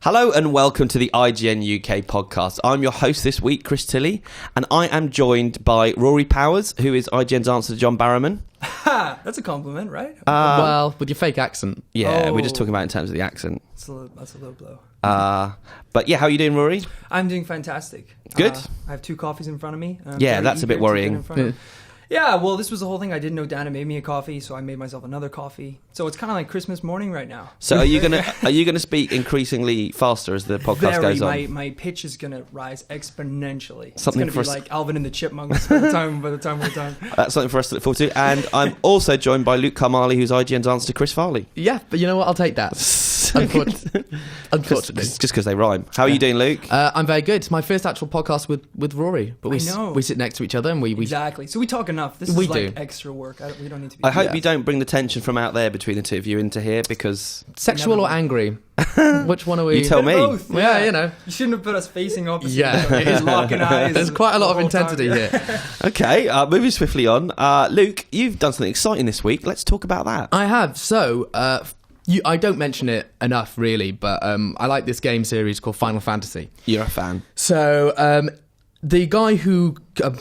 Hello and welcome to the IGN UK podcast. I'm your host this week, Chris Tilley, and I am joined by Rory Powers, who is IGN's answer to John Barrowman. That's a compliment, right? Well, with your fake accent. Yeah, we're just talking about it in terms of the accent. That's a low blow. But yeah, how are you doing, Rory? I'm doing fantastic. Good. I have 2 coffees in front of me. Yeah, that's a bit worrying. Yeah, well, this was the whole thing. I didn't know Dana made me a coffee, so I made myself another coffee. So it's kind of like Christmas morning right now. So are you gonna speak increasingly faster as the podcast goes on? My pitch is gonna rise exponentially. Something it's gonna be like Alvin and the Chipmunks by the time we're done. That's something for us to look forward to. And I'm also joined by Luke Carmali, who's IGN's answer to Chris Farley. Yeah, but you know what? I'll take that. Unfortunately. Just because they rhyme. How are you doing, Luke? I'm very good. It's my first actual podcast with Rory. But we sit next to each other and we Exactly. So we talk enough. This is like extra work. We don't need to be... I hope you don't bring the tension from out there between the two of you into here, because... Sexual or angry? Which one are we? You tell me. Both, yeah, you know. You shouldn't have put us facing opposite. Yeah. It is locking eyes. There's quite a lot of intensity here. Okay, moving swiftly on. Luke, you've done something exciting this week. Let's talk about that. I have. So... I don't mention it enough, really, but I like this game series called Final Fantasy. You're a fan. So the guy who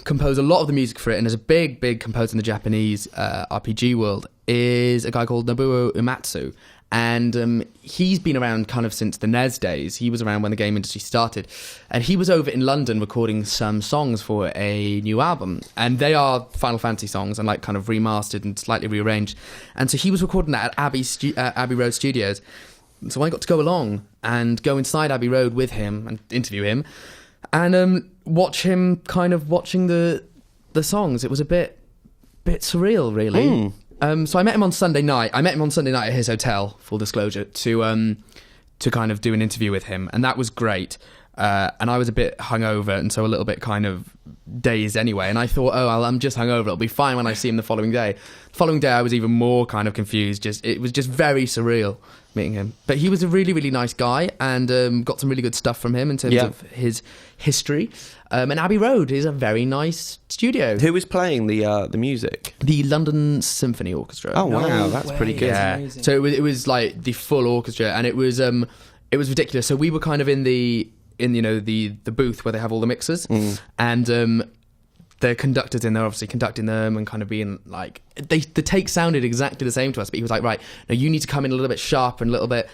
composed a lot of the music for it and is a big composer in the Japanese RPG world is a guy called Nobuo Uematsu. And he's been around kind of since the NES days. He was around when the game industry started. And he was over in London recording some songs for a new album. And they are Final Fantasy songs and like kind of remastered and slightly rearranged. And so he was recording that at Abbey Road Studios. So I got to go along and go inside Abbey Road with him and interview him. And watch him kind of watching the songs. It was a bit surreal, really. So I met him on Sunday night. At his hotel, full disclosure, to kind of do an interview with him, and that was great. And I was a bit hungover, and so a little bit kind of dazed anyway. And I thought, I'm just hungover. It'll be fine when I see him the following day. The following day, I was even more kind of confused. It was just very surreal meeting him. But he was a really, really nice guy, and got some really good stuff from him in terms of his history. And Abbey Road is a very nice studio. Who was playing the music? The London Symphony Orchestra. Oh wow, that's pretty good. Yeah. So it was like the full orchestra, and it was ridiculous. So we were kind of in the booth where they have all the mixers, and the conductor's in there, obviously conducting them and kind of being like, the take sounded exactly the same to us, but he was like, right, now you need to come in a little bit sharp and a little bit,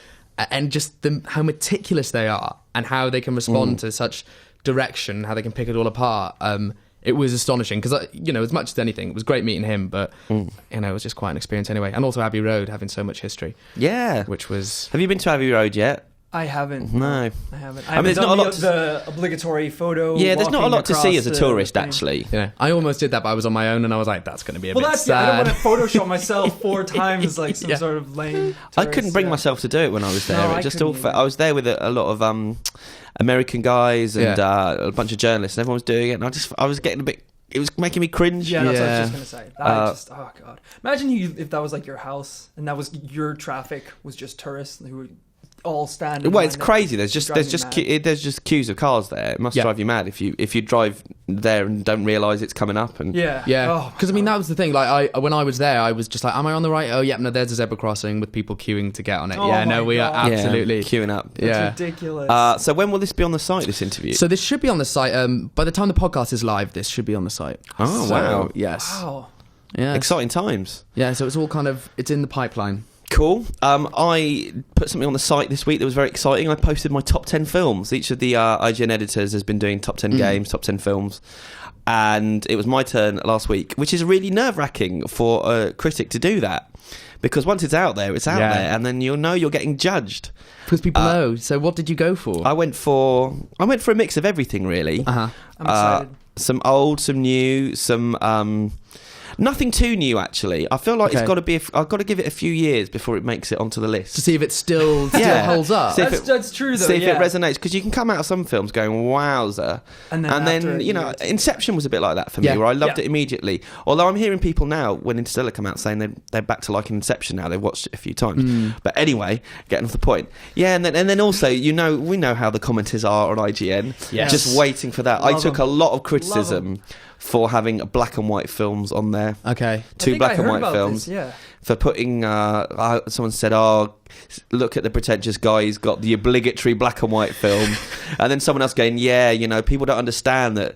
and just how meticulous they are and how they can respond to such direction, how they can pick it all apart. It was astonishing because, as much as anything, it was great meeting him, but, it was just quite an experience anyway. And also Abbey Road having so much history. Yeah. Which was... Have you been to Abbey Road yet? I haven't. No. I haven't. I mean, there's not a lot the obligatory photo. Yeah, there's not a lot to see as a tourist, actually. Yeah, I almost did that, but I was on my own, and I was like, that's going to be a bit sad. I don't want to Photoshop myself 4 times like some sort of lame tourist. I couldn't bring myself to do it when I was there. I was there with a lot of American guys and a bunch of journalists, and everyone was doing it, and I was getting a bit... It was making me cringe. Yeah, that's what I was just going to say. Oh, God. Imagine if that was like your house, and that was your traffic was just tourists who were all standing. Well, it's crazy. There's just queues of cars there. It must drive you mad if you drive there and don't realise it's coming up. And because that was the thing. Like when I was there, I was just like, am I on the right? Oh, yeah, no, there's a zebra crossing with people queuing to get on it. We are absolutely queuing up. It's ridiculous. So when will this be on the site? This interview? So this should be on the site. By the time the podcast is live, this should be on the site. Oh wow! Yes. Wow. Yeah. Exciting times. Yeah. So it's all it's in the pipeline. Cool. I put something on the site this week that was very exciting. I posted my top 10 films. Each of the IGN editors has been doing top 10 games, top 10 films. And it was my turn last week, which is really nerve-wracking for a critic to do that. Because once it's out there, there. And then you'll know you're getting judged. Because people know. So what did you go for? I went for a mix of everything, really. I'm excited. Some old, some new, some... Nothing too new, actually. I feel like it's got to be. I've got to give it a few years before it makes it onto the list to see if it still holds up. That's true, though. See if it resonates, because you can come out of some films going wowzer, and then Inception was a bit like that for me, where I loved it immediately. Although I'm hearing people now, when Interstellar come out, saying they're back to liking Inception now. They've watched it a few times. But anyway, getting off the point. Yeah, and then also we know how the commenters are on IGN. Yes. Just waiting for that. I took a lot of criticism for having black and white films on there. Okay. 2 black and white films. This, for putting... someone said, look at the pretentious guy, he's got the obligatory black and white film, and then someone else going, people don't understand that,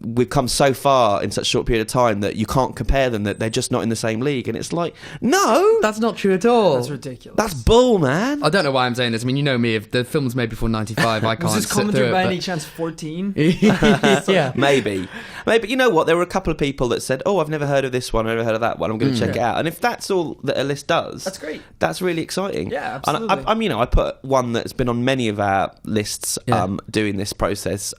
we've come so far in such a short period of time that you can't compare them, that they're just not in the same league. And it's like, no, that's not true at all. That's ridiculous. That's bull, man. I don't know why I'm saying this. I mean, you know me, if the film was made before 95, I can't Was this sit through commentary it, by but- any chance 14? Yeah. Maybe. You know what? There were a couple of people that said, "Oh, I've never heard of this one. I've never heard of that one. I'm going to check it out." And if that's all that a list does, That's great. That's really exciting. Yeah, absolutely. And I put one that's been on many of our lists doing this process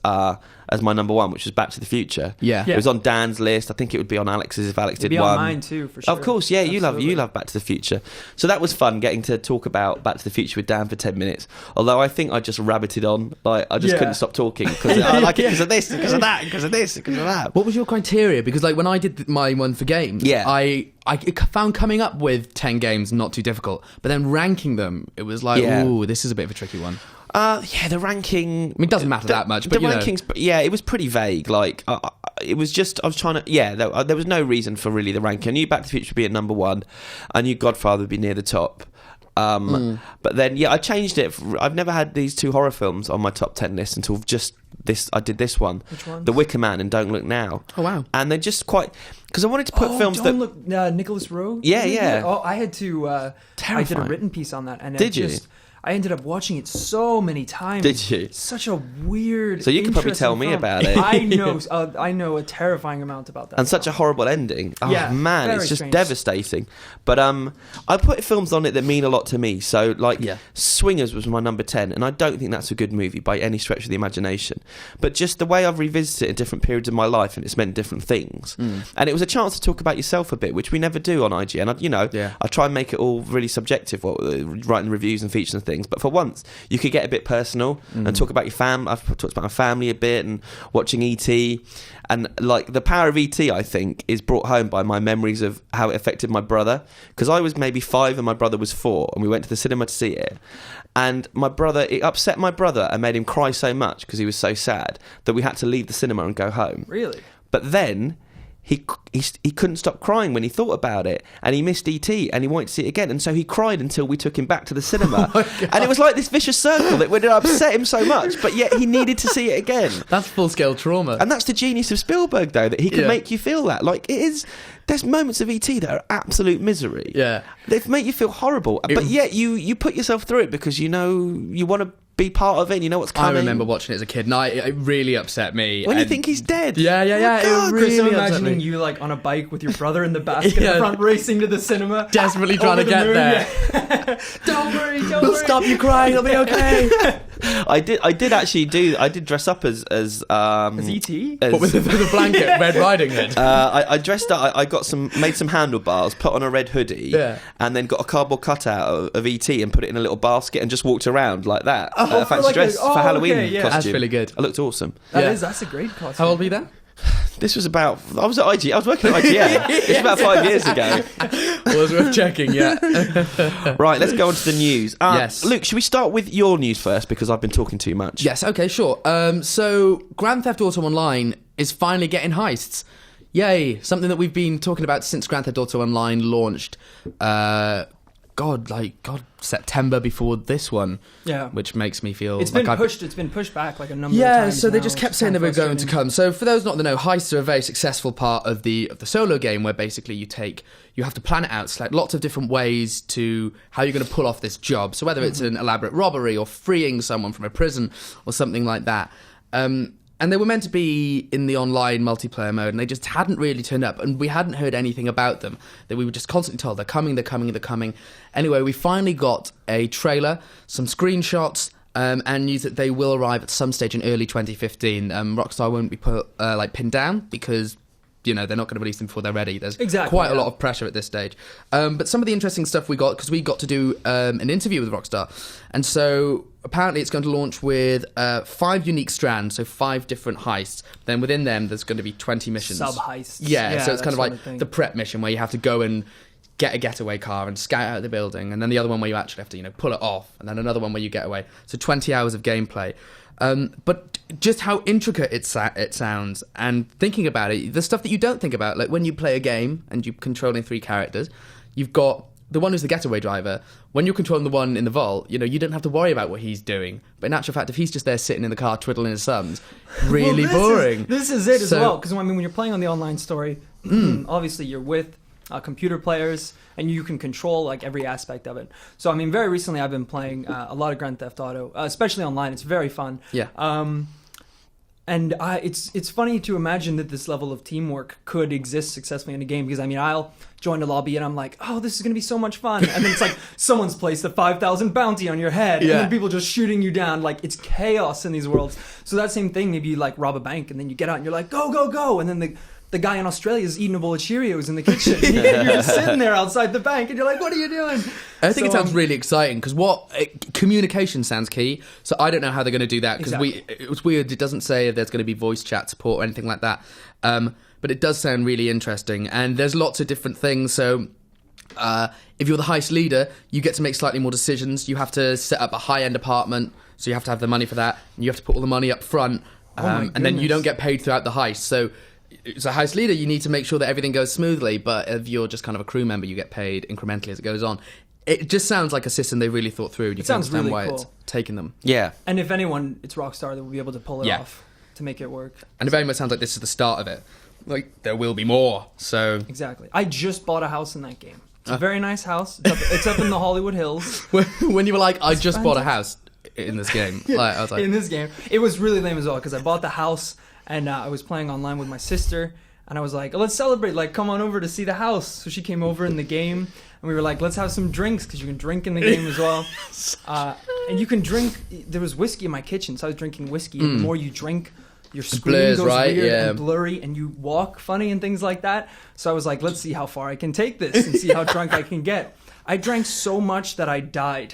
as my number one, which was Back to the Future. Yeah. It was on Dan's list. I think it would be on Alex's if Alex It'd did be one. on mine too, for sure. Of course, yeah. You Absolutely. love Back to the Future. So that was fun getting to talk about Back to the Future with Dan for 10 minutes. Although I think I just rabbited on. Like, I just couldn't stop talking because I like it because of this, because of that, because of this, because of that. What was your criteria? Because like when I did my one for games, I found coming up with 10 games not too difficult, but then ranking them, it was like, ooh, this is a bit of a tricky one. The ranking. I mean, it doesn't matter that much, but the rankings. It was pretty vague. Like, it was just I was trying to. There was no reason for really the ranking. I knew Back to the Future would be at number one. I knew Godfather would be near the top. But then, I changed it. I've never had these two horror films on my top 10 list until just this. I did this one, Which one? The Wicker Man and Don't Look Now. Oh wow! And they're just quite, because I wanted to put films Don't Look, Nicholas Rowe. Yeah. Oh, I had to. I did a written piece on that, and Did you? I ended up watching it so many times. Did you? Such a weird. So you could probably tell me film. about it. I know a terrifying amount about that. And such a horrible ending. Oh man, very it's just strange. devastating. But I put films on it that mean a lot to me. So Swingers was my number 10, and I don't think that's a good movie by any stretch of the imagination. But just the way I've revisited it in different periods of my life, and it's meant different things. And it was a chance to talk about yourself a bit, which we never do on IGN. I try and make it all really subjective, writing reviews and features and things. But for once, you could get a bit personal and talk about your family. I've talked about my family a bit and watching E.T. And like the power of E.T., I think, is brought home by my memories of how it affected my brother. Because I was maybe 5 and my brother was 4, and we went to the cinema to see it. And it upset my brother and made him cry so much because he was so sad that we had to leave the cinema and go home. Really? But then he couldn't stop crying when he thought about it, and he missed E.T. and he wanted to see it again, and so he cried until we took him back to the cinema. And it was like this vicious circle that would upset him so much, but yet he needed to see it again. That's full-scale trauma. And that's the genius of Spielberg, though, that he can make you feel that. Like, it is... There's moments of E.T. that are absolute misery. Yeah. They make you feel horrible, but yet you put yourself through it because you want to be part of it and you know what's coming. I remember watching it as a kid, and it really upset me. When you think he's dead. Yeah. God, It really So upset imagining me. you like on a bike with your brother in the basket in front, racing to the cinema, Desperately trying to get there. Yeah. Don't worry. We'll stop you crying, it'll be okay. I did dress up as E.T.? as- What with the blanket, Red Riding Hood? I dressed up. I made some handlebars, put on a red hoodie, and then got a cardboard cutout of E.T. and put it in a little basket and just walked around like that. Fancy dress for Halloween costume. That's really good. I looked awesome. That's a great costume. How old were you then? This was I was at IGN. I was working at IGN. It was about 5 years ago. Well, it's worth checking, yeah. Right, let's go on to the news. Yes. Luke, should we start with your news first because I've been talking too much? Yes, okay, sure. So, Grand Theft Auto Online is finally getting heists. Yay, something that we've been talking about since Grand Theft Auto Online launched. September before this one. Yeah. Which makes me feel it's been pushed back like a number of times. Yeah, so they now, just kept saying they were going to come. So for those not to know, heists are a very successful part of the solo game where basically you have to plan it out. It's like lots of different ways to how you're going to pull off this job. So whether it's an elaborate robbery or freeing someone from a prison or something like that. And they were meant to be in the online multiplayer mode, and they just hadn't really turned up, and we hadn't heard anything about them. That we were just constantly told, they're coming. Anyway, we finally got a trailer, some screenshots, and news that they will arrive at some stage in early 2015. Rockstar won't be pinned down because... they're not going to release them before they're ready. There's quite a lot of pressure at this stage. But some of the interesting stuff we got, because we got to do an interview with Rockstar. And so apparently it's going to launch with 5 unique strands, so 5 different heists. Then within them, there's going to be 20 missions. Sub-heists. Yeah, so it's kind of like the prep mission where you have to go and get a getaway car and scout out the building. And then the other one where you actually have to, pull it off. And then another one where you get away. So 20 hours of gameplay. But just how intricate it sounds, and thinking about it, the stuff that you don't think about, like when you play a game and you're controlling 3 characters, you've got the one who's the getaway driver, when you're controlling the one in the vault, you don't have to worry about what he's doing. But in actual fact, if he's just there sitting in the car twiddling his thumbs, really boring. This is it as well. Because when you're playing on the online story, obviously you're with computer players, and you can control like every aspect of it. So very recently I've been playing a lot of Grand Theft Auto, especially online. It's very fun. Yeah. And it's funny to imagine that this level of teamwork could exist successfully in a game, because I'll join a lobby and I'm like, oh, this is going to be so much fun. And then it's like someone's placed a 5,000 bounty on your head, and then people just shooting you down. Like, it's chaos in these worlds. So that same thing, maybe you like rob a bank and then you get out and you're like, go, go, go. And then the guy in Australia is eating a bowl of Cheerios in the kitchen. You're just sitting there outside the bank and you're like, what are you doing? I think it sounds really exciting, because communication sounds key. So I don't know how they're going to do that, because it was weird. It doesn't say if there's going to be voice chat support or anything like that. But it does sound really interesting. And there's lots of different things. So if you're the heist leader, you get to make slightly more decisions. You have to set up a high-end apartment, so you have to have the money for that. And you have to put all the money up front. And then you don't get paid throughout the heist. So as a heist leader, you need to make sure that everything goes smoothly, but if you're just kind of a crew member, you get paid incrementally as it goes on. It just sounds like a system they really thought through, and you can understand really why it's taking them. Yeah. And if anyone, it's Rockstar that will be able to pull it off to make it work. And it very much sounds like this is the start of it. Like, there will be more, so... Exactly. I just bought a house in that game. It's a very nice house. It's up in the Hollywood Hills. When you were like, I just bought a house in this game. Like, I was like... In this game. It was really lame as well, because I bought the house... And I was playing online with my sister, and I was like, let's celebrate, like, come on over to see the house. So she came over in the game, and we were like, let's have some drinks, because you can drink in the game as well. And you can drink, there was whiskey in my kitchen, so I was drinking whiskey. And the more you drink, your screen goes weird and blurry, and you walk funny and things like that. So I was like, let's see how far I can take this and see how drunk I can get. I drank so much that I died.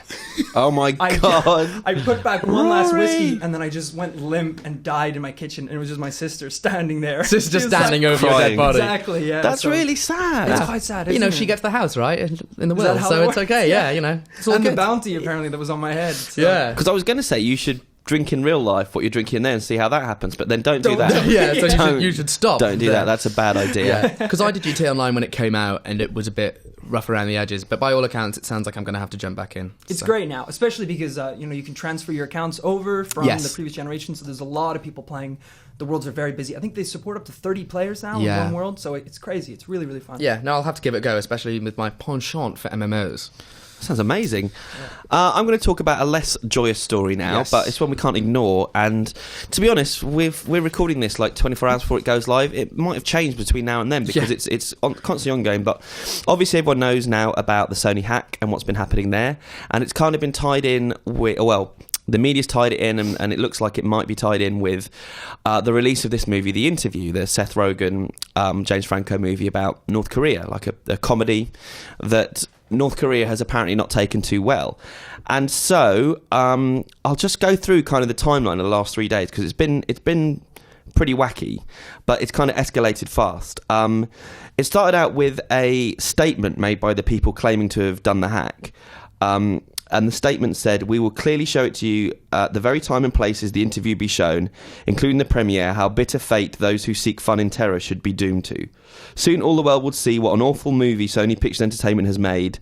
Oh my God. I put back one last whiskey, and then I just went limp and died in my kitchen, and it was just my sister standing there. Sister standing over your dead body. Exactly, yeah. That's really sad. It's quite sad, isn't it? She gets the house, right? In the will, so it's okay, yeah. It's all and good. the bounty, apparently, that was on my head. So. Yeah. Because I was going to say, you should drink in real life what you're drinking there and see how that happens, but then don't do that. So you should stop. Don't do that. That's a bad idea. Because I did GTA Online when it came out, and it was a bit rough around the edges, but by all accounts, it sounds like I'm going to have to jump back in. It's great now, especially because you can transfer your accounts over from the previous generation, so there's a lot of people playing. The worlds are very busy. I think they support up to 30 players now in one world, so it's crazy. It's really, really fun. Yeah, no, I'll have to give it a go, especially with my penchant for MMOs. Sounds amazing. I'm going to talk about a less joyous story now, but it's one we can't ignore. And to be honest, we're recording this like 24 hours before it goes live. It might have changed between now and then, because it's constantly ongoing. But obviously everyone knows now about the Sony hack and what's been happening there. And it's kind of been tied in with... the media's tied it in, and it looks like it might be tied in with the release of this movie, The Interview, the Seth Rogen, James Franco movie about North Korea, like a comedy that North Korea has apparently not taken too well. And so I'll just go through kind of the timeline of the last 3 days, because it's been pretty wacky, but it's kind of escalated fast. It started out with a statement made by the people claiming to have done the hack. And the statement said, "We will clearly show it to you at the very time and places the interview be shown, including the premiere, how bitter fate those who seek fun in terror should be doomed to. Soon all the world will see what an awful movie Sony Pictures Entertainment has made.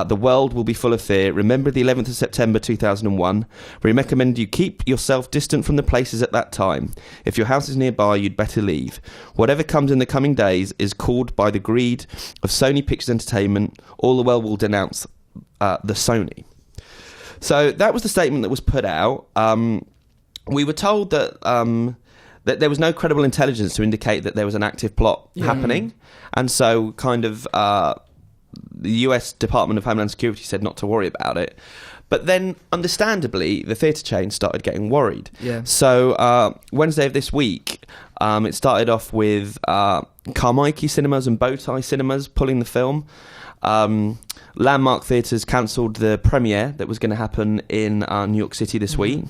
The world will be full of fear. Remember the 11th of September 2001. We recommend you keep yourself distant from the places at that time. If your house is nearby, you'd better leave. Whatever comes in the coming days is called by the greed of Sony Pictures Entertainment. All the world will denounce the Sony." So that was the statement that was put out. We were told that there was no credible intelligence to indicate that there was an active plot happening. And so kind of the US Department of Homeland Security said not to worry about it. But then, understandably, the theatre chain started getting worried. Yeah. So Wednesday of this week, it started off with Carmike Cinemas and Bowtie Cinemas pulling the film. Landmark Theatres cancelled the premiere that was going to happen in New York City this week.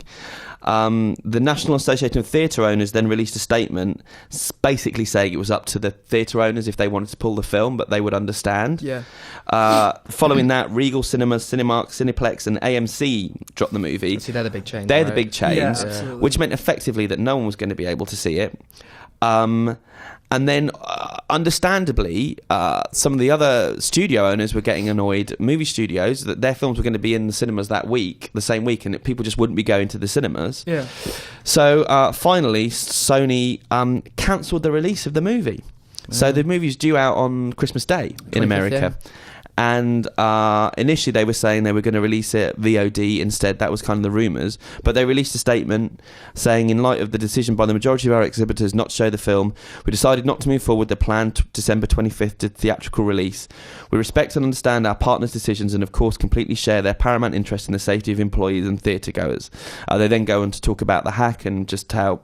The National Association of Theatre Owners then released a statement basically saying it was up to the theatre owners if they wanted to pull the film, but they would understand. Yeah. Following that, Regal Cinemas, Cinemark, Cineplex and AMC dropped the movie. See, they're the big chains. They're the big chains, which meant effectively that no one was going to be able to see it. And then, understandably, some of the other studio owners were getting annoyed, movie studios, that their films were going to be in the cinemas that week, the same week, and that people just wouldn't be going to the cinemas. Yeah. So finally, Sony cancelled the release of the movie. So the movie's due out on Christmas Day in America. Yeah. And initially they were saying they were going to release it VOD instead. That was kind of the rumours. But they released a statement saying, in light of the decision by the majority of our exhibitors not to show the film, we decided not to move forward the planned December 25th to theatrical release. We respect and understand our partners' decisions and, of course, completely share their paramount interest in the safety of employees and theatre goers. They then go on to talk about the hack and just how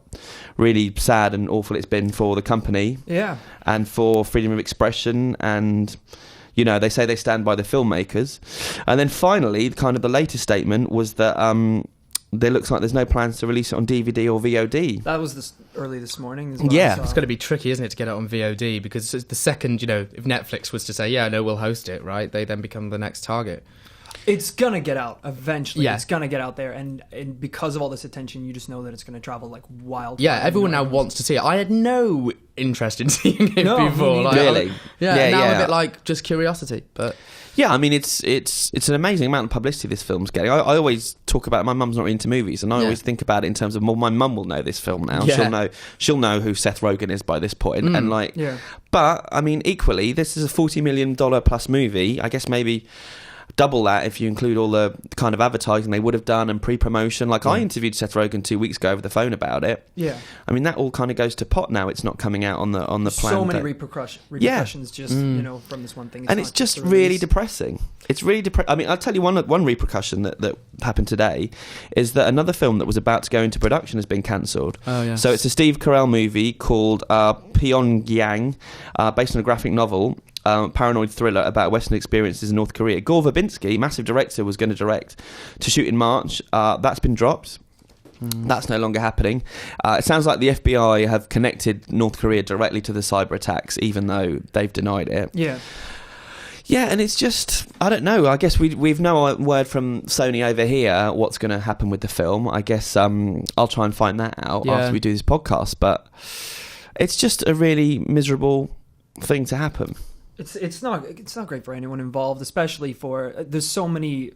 really sad and awful it's been for the company. Yeah. And for freedom of expression, and you know, they say they stand by the filmmakers. And then finally, kind of the latest statement was that there looks like there's no plans to release it on DVD or VOD. That was early this morning as well. Yeah. It's going to be tricky, isn't it, to get it on VOD? Because the second, you know, if Netflix was to say, yeah, no, we'll host it, right, they then become the next target. It's going to get out eventually. Yeah. It's going to get out there. And because of all this attention, you just know that it's going to travel like wild. Yeah, everyone now wants to see it. I had no interest in seeing it before. Like, really? Yeah, now a bit like just curiosity. But yeah, I mean, it's an amazing amount of publicity this film's getting. I always talk about, my mum's not really into movies, and I always think about it in terms of, well, my mum will know this film now. Yeah. She'll know who Seth Rogen is by this point. And like, but I mean, equally, this is a $40 million plus movie. I guess maybe double that if you include all the kind of advertising they would have done and pre-promotion. Like, I interviewed Seth Rogen 2 weeks ago over the phone about it. Yeah. I mean, that all kind of goes to pot now. It's not coming out on the plan. So many repercussions just, you know, from this one thing. And it's just really depressing. It's really depressing. I mean, I'll tell you one repercussion that happened today is that another film that was about to go into production has been cancelled. Oh, yes. So it's a Steve Carell movie called Pyongyang, based on a graphic novel. Paranoid thriller about Western experiences in North Korea. Gore Verbinski, massive director, was going to direct to shoot in March. That's been dropped. That's no longer happening. It sounds like the FBI have connected North Korea directly to the cyber attacks, even though they've denied it. Yeah. Yeah, and it's just, I don't know. I guess we've no word from Sony over here what's going to happen with the film. I guess I'll try and find that out after we do this podcast. But it's just a really miserable thing to happen. It's not great for anyone involved, especially for there's so many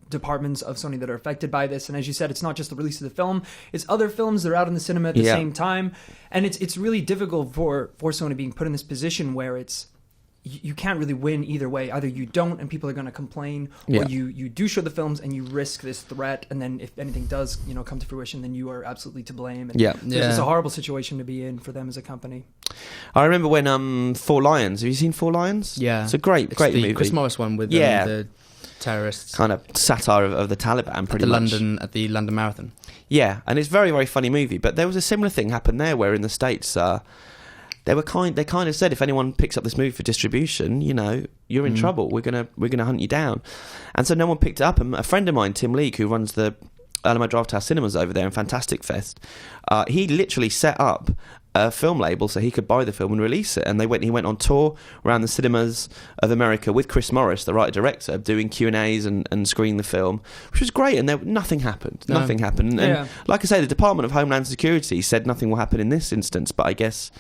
departments of Sony that are affected by this, and as you said, it's not just the release of the film, it's other films that are out in the cinema at the same time, and it's really difficult for Sony being put in this position where it's you can't really win either way. Either you don't and people are going to complain, or you do show the films and you risk this threat, and then if anything does, you know, come to fruition, then you are absolutely to blame. And it's a horrible situation to be in for them as a company. I remember when Four Lions. Have you seen Four Lions? Yeah, it's a great movie. Chris Morris one with the terrorists, kind of satire of the Taliban, pretty much. At the London Marathon. Yeah, and it's a very, very funny movie. But there was a similar thing happen there, where in the States, they kind of said, if anyone picks up this movie for distribution, you know, you're in trouble. We're gonna hunt you down. And so no one picked it up. And a friend of mine, Tim Leake, who runs the Alamo Drafthouse Cinemas over there in Fantastic Fest, he literally set up a film label so he could buy the film and release it. And he went on tour around the cinemas of America with Chris Morris, the writer-director, doing Q&As and screening the film, which was great. And nothing happened. No. Nothing happened. And like I say, the Department of Homeland Security said nothing will happen in this instance. But I guess,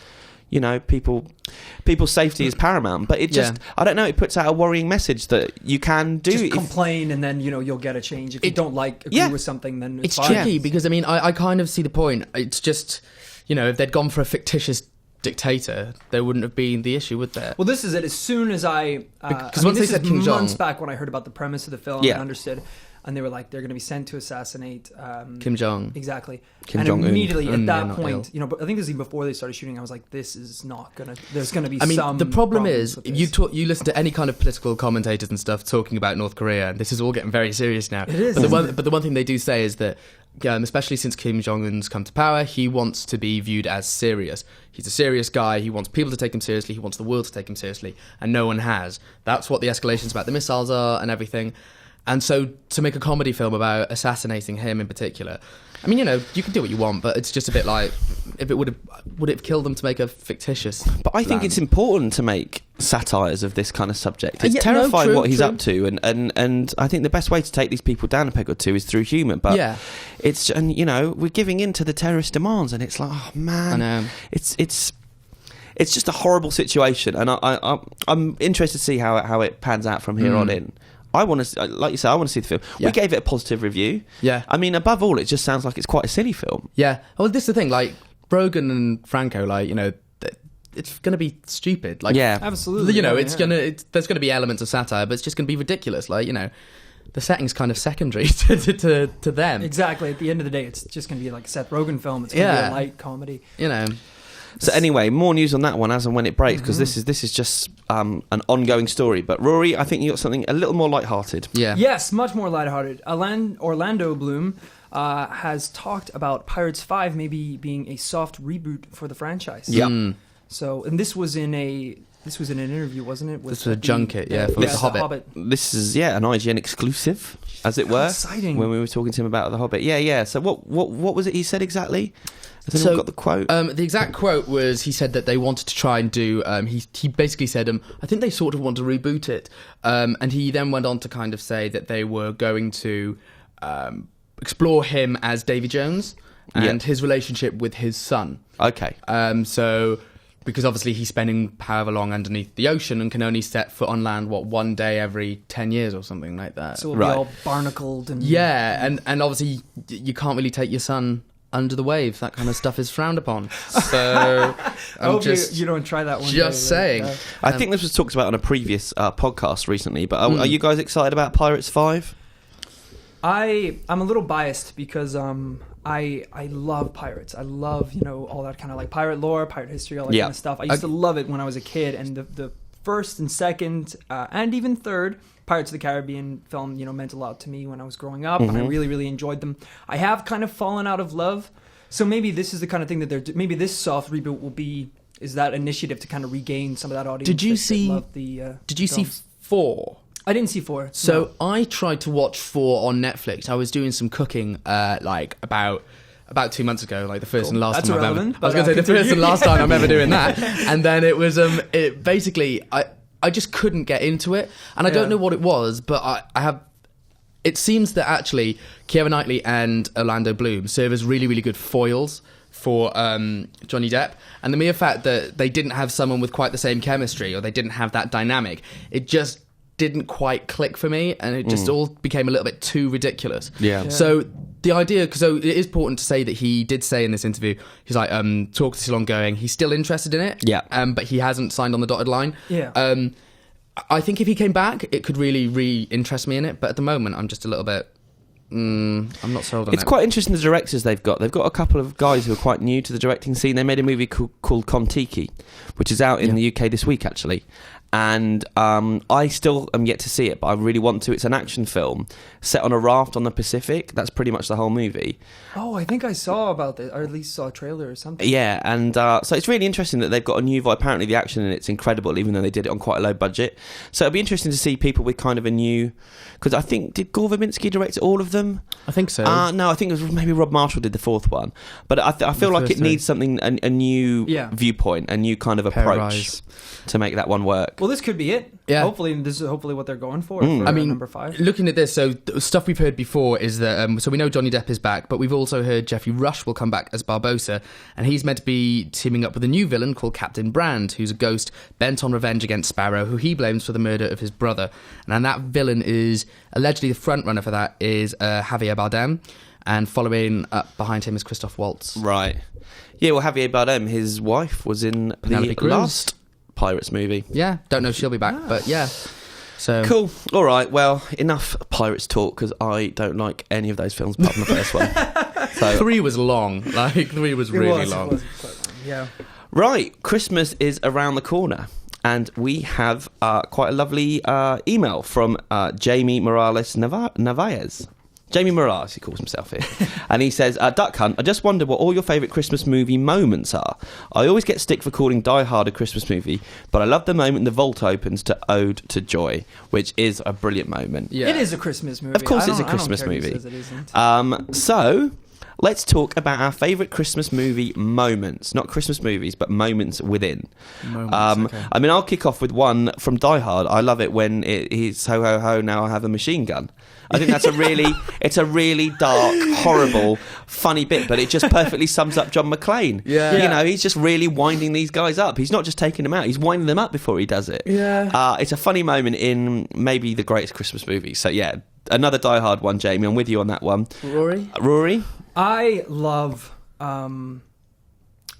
you know, people's safety is paramount. But it just, I don't know, it puts out a worrying message that you can do. Just complain and then, you know, you'll get a change. If you don't agree with something, then it's fine. Tricky because, I mean, I kind of see the point. It's just, you know, if they'd gone for a fictitious dictator, there wouldn't have been the issue, would there? Well, this is it. As soon as because once they said Kim Jong, months back when I heard about the premise of the film and understood, and they were like, they're going to be sent to assassinate Kim Jong. Exactly. Kim Jong-un. Immediately at that point, you know, but I think this is even before they started shooting, I was like, this is not going to, there's going to be some the problem is, you listen to any kind of political commentators and stuff talking about North Korea, and this is all getting very serious now. It is. But the one thing they do say is that, especially since Kim Jong-un's come to power, he wants to be viewed as serious. He's a serious guy. He wants people to take him seriously. He wants the world to take him seriously, and no one has. That's what the escalations about the missiles are and everything. And so to make a comedy film about assassinating him in particular, I mean, you can do what you want, but it's just a bit like, if it would it have killed them to make a fictitious But I think plan? it's important to make satires of this kind of subject. It's terrifying what he's up to, and I think the best way to take these people down a peg or two is through humour. But it's, and we're giving in to the terrorist demands, and it's like, oh man, I know. It's just a horrible situation, and I'm interested to see how it pans out from here on in. I want to, like you said, I want to see the film. Yeah. We gave it a positive review. Yeah. I mean, above all, it just sounds like it's quite a silly film. Yeah. Well, this is the thing. Like Rogan and Franco, like it's going to be stupid. Like, yeah, absolutely. There's going to be elements of satire, but it's just going to be ridiculous. Like, the setting's kind of secondary to them. Exactly. At the end of the day, it's just going to be like a Seth Rogen film. It's going to be a light comedy. So anyway, more news on that one as and when it breaks, because this is just an ongoing story. But Rory, I think you got something a little more lighthearted. Yeah. Yes, much more lighthearted. Orlando Bloom has talked about Pirates 5 maybe being a soft reboot for the franchise. Yeah. So, and this was in an interview, wasn't it? This was a junket, for The Hobbit. This is an IGN exclusive, as it were. Exciting. When we were talking to him about The Hobbit. Yeah. So what was it he said exactly? Has anyone got the quote? The exact quote was, he said that they wanted to try and do, he basically said, I think they sort of want to reboot it. And he then went on to kind of say that they were going to explore him as Davy Jones and his relationship with his son. Okay. So, because obviously he's spending however long underneath the ocean and can only set foot on land, one day every 10 years or something like that. So it'll be all barnacled. And and obviously you can't really take your son under the waves. That kind of stuff is frowned upon. So I hope you don't try that one. Just saying. I think this was talked about on a previous podcast recently, but are you guys excited about Pirates 5? I'm a little biased because I love pirates. I love all that kind of like pirate lore, pirate history, all that kind of stuff. I used to love it when I was a kid, and the first and second and even third Pirates of the Caribbean film, meant a lot to me when I was growing up. I really, really enjoyed them. I have kind of fallen out of love, so maybe this is the kind of thing that maybe this soft reboot is that initiative to kind of regain some of that audience. Did you see 4? I didn't see 4. So no. I tried to watch 4 on Netflix. I was doing some cooking, about 2 months ago, like the first and last time I was going to say the first and last time I'm ever doing that. And then it was basically I just couldn't get into it, and I don't know what it was, but I have. It seems that actually Keira Knightley and Orlando Bloom serve as really, really good foils for Johnny Depp, and the mere fact that they didn't have someone with quite the same chemistry, or they didn't have that dynamic, it just didn't quite click for me, and it just all became a little bit too ridiculous. Yeah. So the idea, so it is important to say that he did say in this interview, he's like, talks are still ongoing. He's still interested in it. Yeah. But he hasn't signed on the dotted line. Yeah. I think if he came back, it could really re-interest me in it. But at the moment, I'm just a little bit. I'm not sold on it. It's quite interesting, the directors they've got. They've got a couple of guys who are quite new to the directing scene. They made a movie called Kon-Tiki, which is out in the UK this week, actually. And I still am yet to see it, but I really want to. It's an action film set on a raft on the Pacific. That's pretty much the whole movie. Oh, I think I saw about it, or at least saw a trailer or something. Yeah, and so it's really interesting that they've got a new vibe. Apparently the action in it's incredible, even though they did it on quite a low budget. So it'll be interesting to see people with kind of a new... Because I think, did Gore Verbinski direct all of them? I think so. No, I think it was maybe Rob Marshall did the 4th one. But I feel like it needs something, a new viewpoint, a new kind of approach to make that one work. Well, this could be it. Yeah. Hopefully, this is what they're going for. I mean, number 5. Looking at this, so stuff we've heard before is that so we know Johnny Depp is back, but we've also heard Jeffrey Rush will come back as Barbossa, and he's meant to be teaming up with a new villain called Captain Brand, who's a ghost bent on revenge against Sparrow, who he blames for the murder of his brother. And that villain is allegedly the front runner for that is Javier Bardem, and following up behind him is Christoph Waltz. Right. Yeah. Well, Javier Bardem, his wife was in the last Pirates movie. Yeah, don't know if she'll be back, but yeah. So cool. All right. Well, enough Pirates talk, because I don't like any of those films apart from the first one. So 3 was long. 3 was really long. It was quite long. Yeah. Right. Christmas is around the corner, and we have quite a lovely email from Jamie Morales Narvaez. Jamie Morales, he calls himself here. And he says, Duck Hunt, I just wonder what all your favourite Christmas movie moments are. I always get stick for calling Die Hard a Christmas movie, but I love the moment the vault opens to Ode to Joy, which is a brilliant moment. Yeah. It is a Christmas movie. Of course it's a Christmas movie. So, let's talk about our favourite Christmas movie moments. Not Christmas movies, but moments within. Okay. I mean, I'll kick off with one from Die Hard. I love it when he's ho ho ho, now I have a machine gun. I think that's it's a really dark, horrible, funny bit, but it just perfectly sums up John McClane. Yeah. You know, he's just really winding these guys up. He's not just taking them out, he's winding them up before he does it. Yeah. It's a funny moment in maybe the greatest Christmas movie. So yeah, another Die Hard one, Jamie. I'm with you on that one. Rory? I love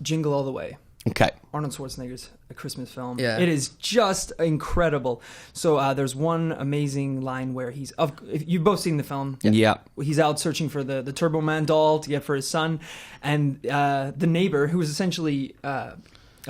Jingle All the Way. Okay. Arnold Schwarzenegger's a Christmas film. Yeah. It is just incredible. So there's one amazing line where you've both seen the film. Yeah. He's out searching for the Turbo Man doll to get for his son. And the neighbor, who is essentially a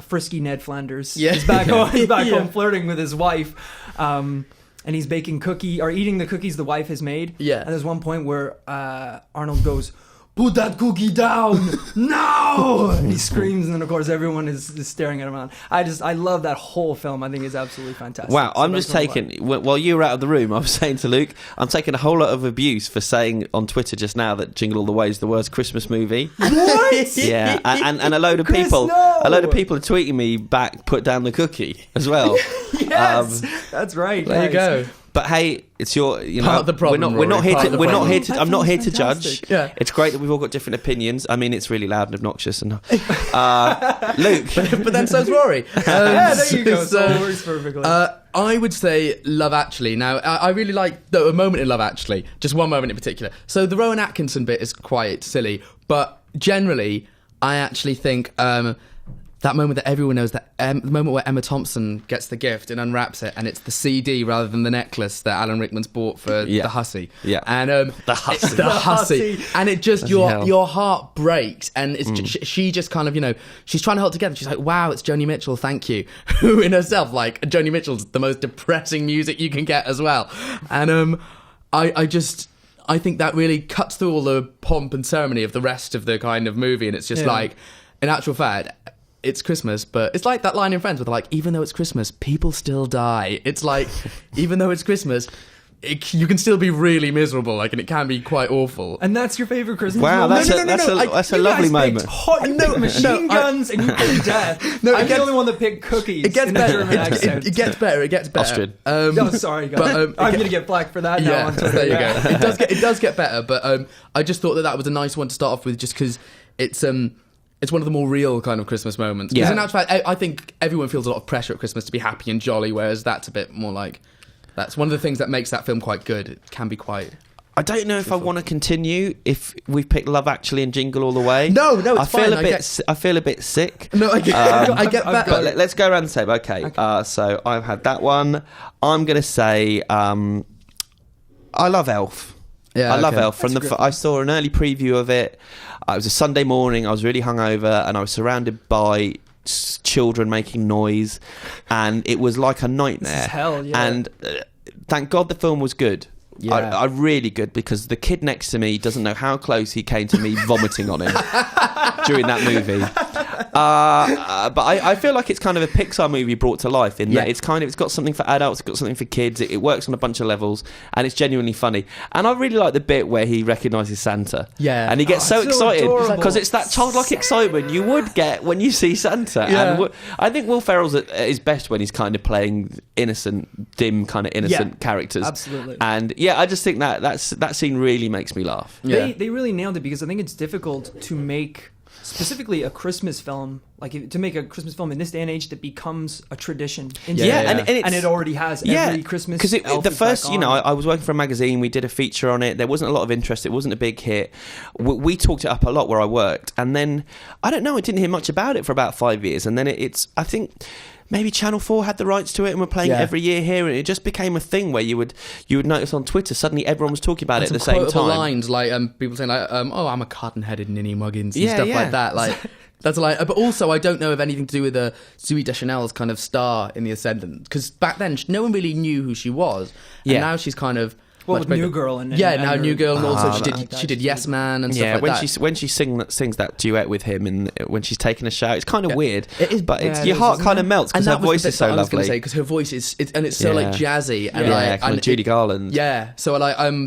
frisky Ned Flanders, is back home flirting with his wife. And he's baking eating the cookies the wife has made. Yeah. And there's one point where Arnold goes, "Put that cookie down now!" And he screams, and then of course everyone is staring at him. I love that whole film. I think it's absolutely fantastic. Wow, I'm just taking, while you were out of the room, I was saying to Luke, I'm taking a whole lot of abuse for saying on Twitter just now that Jingle All the Way is the worst Christmas movie. What? Yeah, and a load of Chris, people, no! a load of people are tweeting me back, put down the cookie as well. Yes, that's right. There you go. But hey, it's your, part of the problem. We're not here to. I'm not here to judge. Yeah. It's great that we've all got different opinions. I mean, it's really loud and obnoxious. And Luke, but then so's Rory. Yeah, there you go. So it works perfectly. I would say Love Actually. Now, I really like a moment in Love Actually. Just one moment in particular. So the Rowan Atkinson bit is quite silly, but generally, I actually think that moment that everyone knows, that the moment where Emma Thompson gets the gift and unwraps it, and it's the CD rather than the necklace that Alan Rickman's bought for the hussy. Yeah. And the hussy. The hussy. And it just, your heart breaks. And it's she just kind of, she's trying to hold it together. She's like, wow, it's Joni Mitchell, thank you. Who in herself, like, Joni Mitchell's the most depressing music you can get as well. And I think that really cuts through all the pomp and ceremony of the rest of the kind of movie. And it's just like, in actual fact, it's Christmas, but it's like that line in Friends where they're like, even though it's Christmas, people still die. It's like, even though it's Christmas, you can still be really miserable, like, and it can be quite awful. And that's your favourite Christmas Wow, moment? that's a lovely moment. You picked machine guns and you picked death. I'm the only one that picked cookies. It gets better. It gets better. Austrian. Sorry, guys. I'm going to get flack for that now. On Twitter. There you go. It does get better, but I just thought that was a nice one to start off with, just because it's one of the more real kind of Christmas moments. Because in actual fact, I think everyone feels a lot of pressure at Christmas to be happy and jolly, whereas that's a bit more like, that's one of the things that makes that film quite good. It can be quite... I don't know if I want to continue if we've picked Love Actually and Jingle All the Way. No, it's fine. I feel a bit sick. No, I get that. But let's go around the table. Okay. So I've had that one. I'm going to say I love Elf. Yeah, I love Elf. I saw an early preview of it. It was a Sunday morning. I was really hungover, and I was surrounded by children making noise, and it was like a nightmare. This is hell, yeah. And thank God the film was good. Yeah. I really good, because the kid next to me doesn't know how close he came to me vomiting on him during that movie. But I feel like it's kind of a Pixar movie brought to life in that it's got something for adults, it's got something for kids, it works on a bunch of levels, and it's genuinely funny. And I really like the bit where he recognises Santa. Yeah. And he gets so excited because adorable. it's that childlike excitement you would get when you see Santa. Yeah. And I think Will Ferrell's at his best when he's kind of playing dim kind of innocent characters. Absolutely. And I just think that scene really makes me laugh. Yeah. They really nailed it, because I think it's difficult to make specifically a Christmas film, like to make a Christmas film in this day and age that becomes a tradition. And it already has every Christmas. Because the first, I was working for a magazine, we did a feature on it, there wasn't a lot of interest, it wasn't a big hit. We talked it up a lot where I worked, and then I don't know, I didn't hear much about it for about 5 years, and then it's I think maybe Channel 4 had the rights to it and were playing it every year here, and it just became a thing where you would notice on Twitter suddenly everyone was talking about it at the same time. Lines like people saying like, "Oh, I'm a cotton-headed ninny muggins" and stuff like that. Like that's like. But also, I don't know if anything to do with Zooey Deschanel's kind of star in The Ascendant, because back then no one really knew who she was, and now she's kind of. Well, with New Girl and now New Girl, and also like she did Yes Man and stuff like that. When she sings that duet with him, and when she's taking a shower, it's kind of weird. It is, but your heart kind of melts because her voice is so lovely. I was going to say, because her voice is, and it's so like jazzy and and Judy Garland. Yeah, so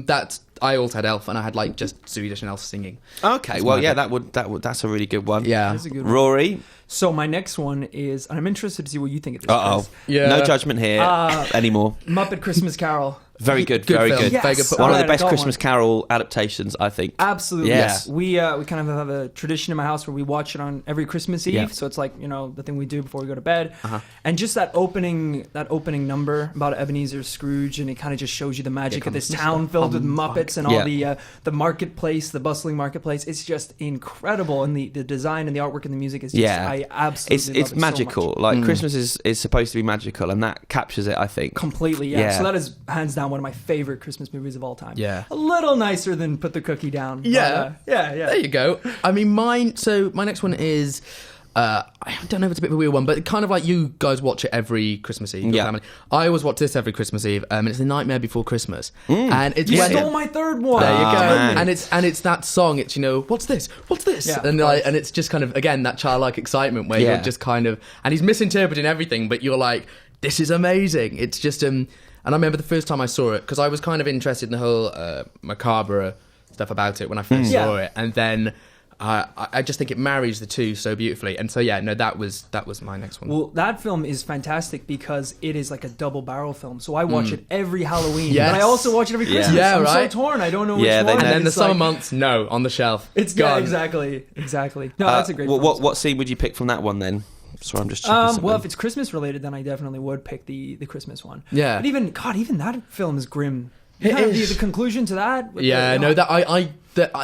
that's. I also had Elf, and I had like just Swedish and Elf singing. Okay, that's a really good one. Yeah, that's a good one. Rory. So my next one is, and I'm interested to see what you think of this. No judgment here anymore. Muppet Christmas Carol. Very good, very film. good. Yes. Very good. One of the best Christmas Carol adaptations, I think. Absolutely. Yeah. Yes. We kind of have a tradition in my house where we watch it on every Christmas Eve. Yeah. So it's like, the thing we do before we go to bed. And just that opening number about Ebenezer Scrooge, and it kind of just shows you the magic of this town filled with Muppets and all the marketplace, the bustling marketplace. It's just incredible, and the design and the artwork and the music is just I absolutely love it's it magical. so much. Like Christmas is supposed to be magical, and that captures it, I think. Completely, yeah. So that is hands down one of my favorite Christmas movies of all time. Yeah. A little nicer than Put the Cookie Down. Yeah. But, yeah. There you go. I mean, my next one is, I don't know if it's a bit of a weird one, but kind of like you guys watch it every Christmas Eve. Yeah. Family. I always watch this every Christmas Eve, and it's The Nightmare Before Christmas. And it's You stole my third one. There you go. Man. And it's that song. It's what's this? What's this? Yeah, and it's just kind of again that childlike excitement where you're just kind of, and he's misinterpreting everything, but you're like, this is amazing. It's just And I remember the first time I saw it, because I was kind of interested in the whole macabre stuff about it when I first saw it, and then I just think it marries the two so beautifully. And so that was my next one. Well, that film is fantastic because it is like a double barrel film. So I watch it every Halloween, Yes. but I also watch it every Christmas. Yeah, I'm right. so torn. I don't know which one. And then the It's summer like- months, on the shelf. It's gone. exactly. No, that's a great. film. What scene would you pick from that one then? Sorry, I'm just checking well, if it's Christmas related, then I definitely would pick the Christmas one. Yeah. But even that film is grim. It is. The conclusion to that.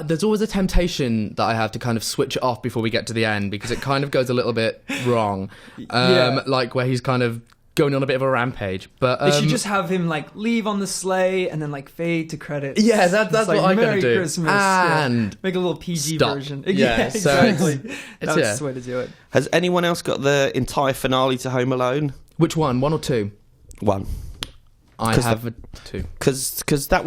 There's always a temptation that I have to kind of switch it off before we get to the end, because it kind of goes a little bit wrong. Like where he's kind of going on a bit of a rampage. But they should just have him like leave on the sleigh and then like fade to credits. Yeah, that's like, what I'm Merry gonna do. Christmas. And make a little PG stop. version. Yeah, so exactly. That's the way to do it. Has anyone else got the entire finale to Home Alone? Which one? One or two? One. I have two. Because it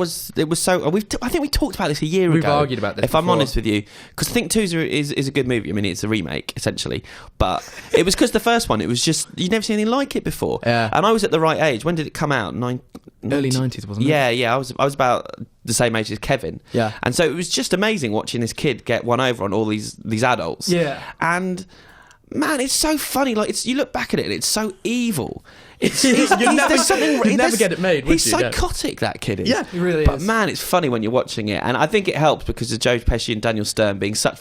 was so. I think we talked about this a year ago. We've argued about this. If I'm honest with you, because I think 2 is a good movie. I mean, it's a remake essentially, but it was because the first one, it was just you'd never seen anything like it before. Yeah. And I was at the right age. When did it come out? Early 90s, wasn't it? Yeah. I was about the same age as Kevin. Yeah. And so it was just amazing watching this kid get one over on all these adults. Yeah. And man, it's so funny. Like you look back at it, and it's so evil. You'd never get it made, would He's you? psychotic, that kid is. Yeah, he really is. But man, it's funny when you're watching it, and I think it helps because of Joe Pesci and Daniel Stern being such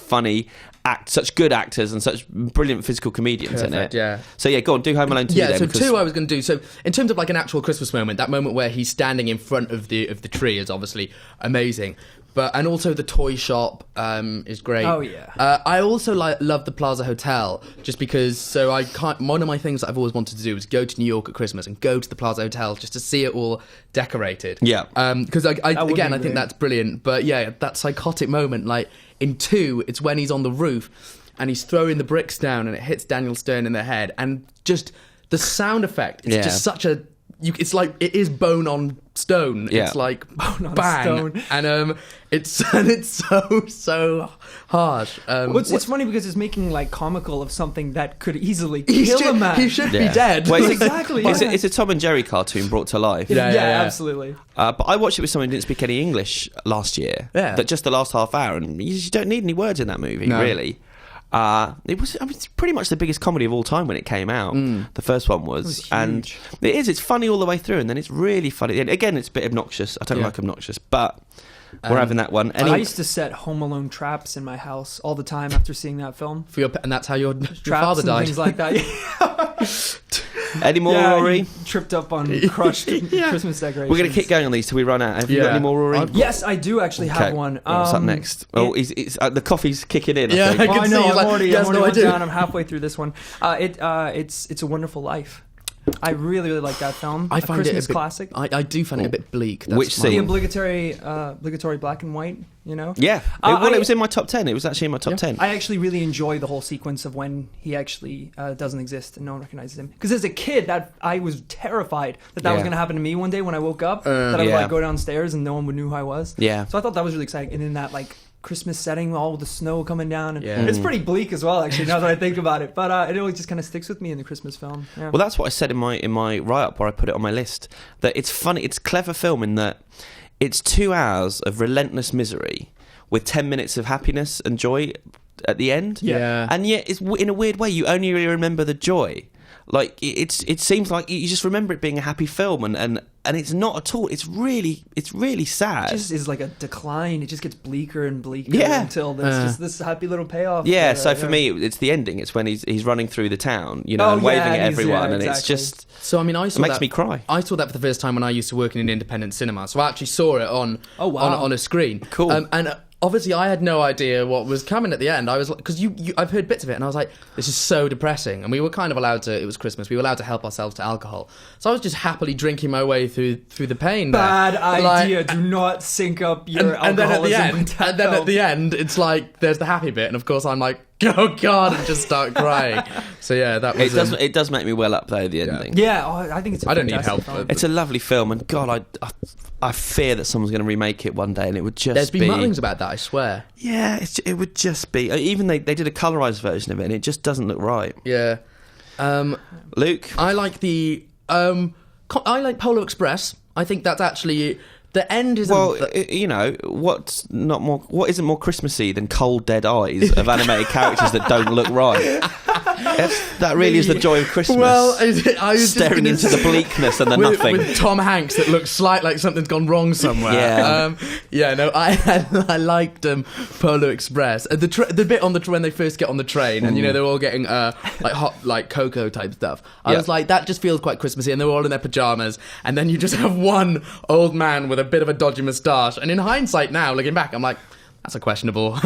such good actors and such brilliant physical comedians in it. Yeah. So go on, do Home Alone 2 Yeah, then, so because 2 I was going to do. So in terms of like an actual Christmas moment, that moment where he's standing in front of the tree is obviously amazing. And also the toy shop is great. Oh, yeah. I also love the Plaza Hotel just because. One of my things that I've always wanted to do is go to New York at Christmas and go to the Plaza Hotel just to see it all decorated. Yeah. Because I think that's brilliant. But yeah, that psychotic moment, like in 2, it's when he's on the roof and he's throwing the bricks down and it hits Daniel Stern in the head, and just the sound effect. It's just such a. It's like it is bone on stone. Yeah. It's like bone on bang, stone. and it's so harsh. It's funny because it's making like comical of something that could easily kill a man. He should be dead. Well, exactly. It's a Tom and Jerry cartoon brought to life. Yeah, absolutely. But I watched it with someone who didn't speak any English last year. Yeah. That just the last half hour, and you don't need any words in that movie, really. It's pretty much the biggest comedy of all time when it came out. The first one was huge. and it's funny all the way through, and then it's really funny. And again, it's a bit obnoxious. I don't like obnoxious, but we're having that one. I used to set Home Alone traps in my house all the time after seeing that film. And that's how your Traps father and died. things like that. Any more, Rory? he tripped up on crushed Christmas decorations. We're going to keep going on these till we run out. Have you got any more, Rory? Yes, I do actually have one. What's up next? It's the coffee's kicking in. Yeah, I think. I can I know. see, I'm like, already yes, no, I do. down. I'm halfay through this one. It's A Wonderful Life. I really, really like that film. I find Christmas it a bit, classic. I do find it a bit bleak. That's Which my- scene? The obligatory black and white, you know? Yeah. It was in my top 10. It was actually in my top 10. I actually really enjoy the whole sequence of when he actually doesn't exist and no one recognizes him. Because as a kid, I was terrified that was going to happen to me one day when I woke up. That I would like go downstairs and no one would know who I was. Yeah. So I thought that was really exciting. And in that like Christmas setting, all with the snow coming down, and it's pretty bleak as well. Actually, now that I think about it, but it always just kind of sticks with me in the Christmas film. Yeah. Well, that's what I said in my write-up where I put it on my list. That it's funny, it's a clever film in that it's 2 hours of relentless misery with 10 minutes of happiness and joy at the end. Yeah. And yet, it's in a weird way, you only really remember the joy. Like it seems like you just remember it being a happy film, and it's not at all. It's really sad. It just is like a decline. It just gets bleaker and bleaker Yeah. until there's just this happy little payoff. Yeah, so for me, it's the ending. It's when he's running through the town, you know, and waving at everyone, and it's just. So I mean, it makes me cry. I saw that for the first time when I used to work in an independent cinema. So I actually saw it on a screen. Cool. And obviously, I had no idea what was coming at the end. I was like, because I've heard bits of it, and I was like, this is so depressing. And we were kind of allowed to. It was Christmas. We were allowed to help ourselves to alcohol. So I was just happily drinking my way through the pain. Bad idea. Do not sync up your alcoholism. And then at the end, it's like there's the happy bit, and of course I'm like, oh God, and just start crying. So yeah, that was. It does make me well up though. The ending. Yeah, I think it's. I don't need help. Film. It's a lovely film, and God, I fear that someone's going to remake it one day, and it would just. There's been mutterings about that, I swear. Yeah, it would just be. Even they did a colorized version of it, and it just doesn't look right. Yeah. Luke, I like I like Polar Express. I think that's actually the end is. You know what isn't more Christmassy than cold dead eyes of animated characters that don't look right. That really is the joy of Christmas. Well, I was staring into the bleakness and the nothing. With Tom Hanks, that looks like something's gone wrong somewhere. Yeah. I liked Polar Express. The bit on when they first get on the train, and they're all getting like hot, like cocoa type stuff. I was like, that just feels quite Christmassy, and they're all in their pajamas, and then you just have one old man with a bit of a dodgy moustache. And in hindsight, now looking back, I'm like, that's a questionable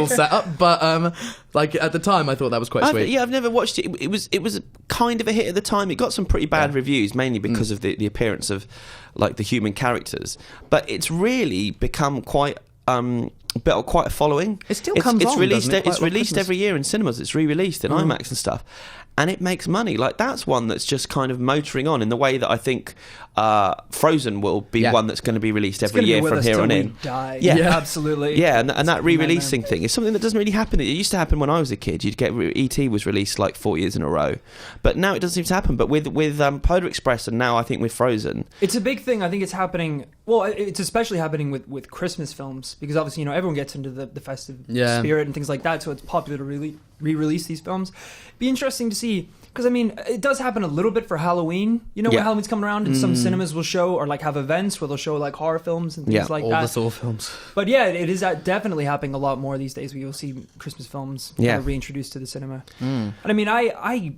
setup, but like at the time, I thought that was quite sweet. I've never watched it. It was kind of a hit at the time. It got some pretty bad reviews, mainly because of the appearance of like the human characters. But it's really become quite a following. It still comes on. It's released every year in cinemas. It's re-released in IMAX and stuff. And it makes money. Like, that's one that's just kind of motoring on in the way that I think Frozen will be one that's going to be released every year from here on in. Yeah, absolutely. Yeah, and that re-releasing thing is something that doesn't really happen. It used to happen when I was a kid. You'd get E.T. was released like 4 years in a row, but now it doesn't seem to happen. But with Polar Express, and now I think with Frozen, it's a big thing. I think it's happening. Well, it's especially happening with Christmas films, because obviously everyone gets into the festive spirit and things like that. So it's popular to really re-release these films. Be interesting to see, because I mean, it does happen a little bit for Halloween. When Halloween's coming around, and some cinemas will show, or like have events where they'll show like horror films and things like all that. the Saw films. But yeah, it is definitely happening a lot more these days, where you'll see Christmas films reintroduced to the cinema. And I mean, I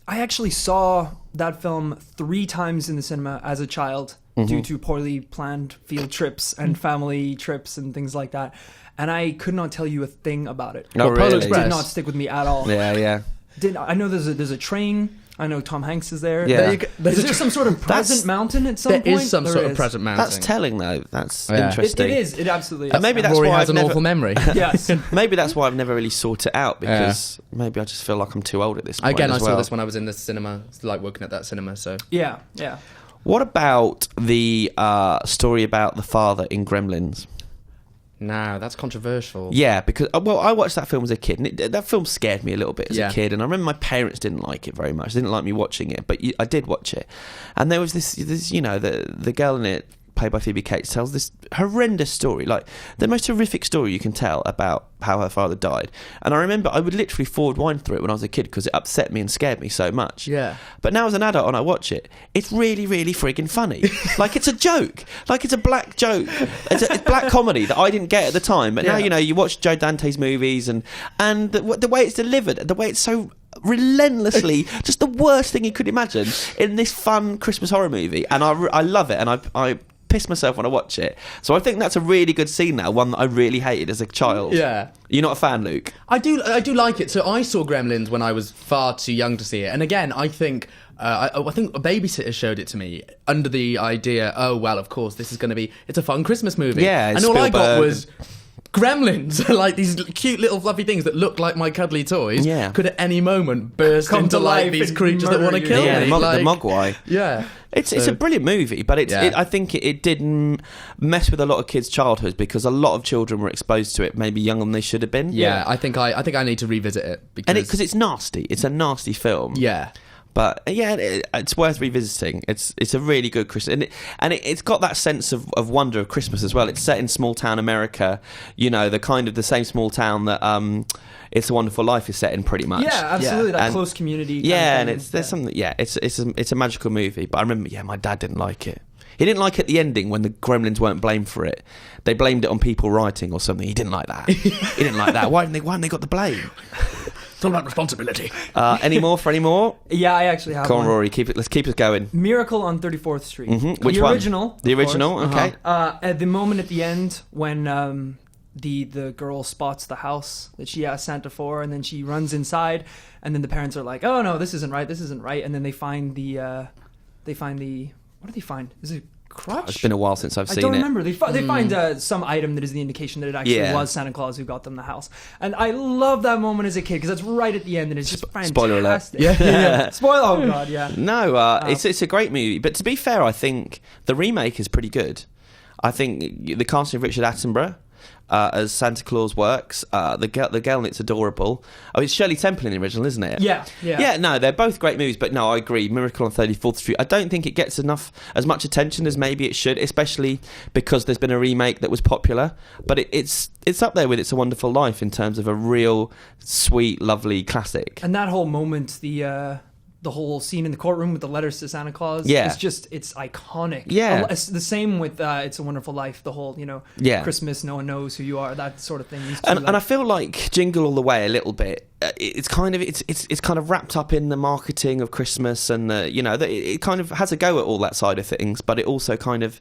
actually saw that film 3 times in the cinema as a child, due to poorly planned field trips and family trips and things like that. And I could not tell you a thing about it. No, really? Polar Express did not stick with me at all. Yeah. I know there's a train. I know Tom Hanks is there. Yeah. Is there some sort of present mountain at some point? There is some sort of present mountain. That's telling, though. That's interesting. It is. It absolutely is. And maybe that's Rory why has an awful memory. Yes. Maybe that's why I've never really sought it out, because maybe I just feel like I'm too old at this point. Again, I saw saw this when I was in the cinema, like working at that cinema. So yeah. What about the story about the father in Gremlins? No, that's controversial. Yeah, because I watched that film as a kid, and that film scared me a little bit as a kid. And I remember my parents didn't like it very much; they didn't like me watching it, but I did watch it. And there was this the girl in it, played by Phoebe Cates, tells this horrendous story, like the most horrific story you can tell about how her father died. And I remember I would literally forward wind through it when I was a kid, because it upset me and scared me so much. Yeah. But now as an adult, and I watch it, it's really, really friggin' funny. Like, it's a joke. Like, it's a black joke. It's black comedy that I didn't get at the time. But now, you watch Joe Dante's movies, and the way it's delivered, the way it's so relentlessly just the worst thing you could imagine in this fun Christmas horror movie. And I love it. And I piss myself when I watch it. So I think that's a really good scene now, one that I really hated as a child. Yeah. You're not a fan, Luke? I do like it. So I saw Gremlins when I was far too young to see it. And again, I think a babysitter showed it to me under the idea, oh, well, of course, this is going to be, it's a fun Christmas movie. Yeah, and all I got was Gremlins, like these cute little fluffy things that look like my cuddly toys, could at any moment burst into like these creatures that want to kill me. The Mogwai. Yeah. It's a brilliant movie, but I think it did mess with a lot of kids' childhoods because a lot of children were exposed to it maybe younger than they should have been. Yeah, I think I need to revisit it because it's nasty. It's a nasty film. Yeah. But yeah, it's worth revisiting. It's a really good Christmas, and it's got that sense of wonder of Christmas as well. It's set in small town America, the same small town that It's a Wonderful Life is set in, pretty much. Yeah, absolutely. That close community. Yeah, and there's something. Yeah, it's a magical movie. But I remember, my dad didn't like it. He didn't like it at the ending when the Gremlins weren't blamed for it. They blamed it on people writing or something. He didn't like that. He didn't like that. Why haven't they got the blame? It's all about responsibility. Any more? Yeah, I actually have Come on, one. Rory. Let's keep us going. Miracle on 34th Street. Mm-hmm. Which the one? Original. The original. Okay. At the moment at the end when the girl spots the house that she asked Santa for, and then she runs inside, and then the parents are like, "Oh no, this isn't right. And then they find the what do they find? Is it crutch? It's been a while since I've seen it. I don't remember. They find some item that is the indication that it actually was Santa Claus who got them the house. And I love that moment as a kid because that's right at the end, and it's just fantastic. Spoiler alert. Yeah. Spoiler. Oh god, yeah. No, it's a great movie. But to be fair, I think the remake is pretty good. I think the casting of Richard Attenborough as Santa Claus works. The girl in it's adorable. Oh, it's Shirley Temple in the original, isn't it? Yeah. Yeah, no, they're both great movies, but no, I agree. Miracle on 34th Street, I don't think it gets as much attention as maybe it should, especially because there's been a remake that was popular. But it's up there with It's a Wonderful Life in terms of a real sweet, lovely classic. And that whole moment, the whole scene in the courtroom with the letters to Santa Claus. Yeah. It's iconic. Yeah. It's the same with It's a Wonderful Life, the whole, Christmas, no one knows who you are, that sort of thing. And I feel like Jingle All the Way a little bit. It's kind of wrapped up in the marketing of Christmas, and it kind of has a go at all that side of things, but it also kind of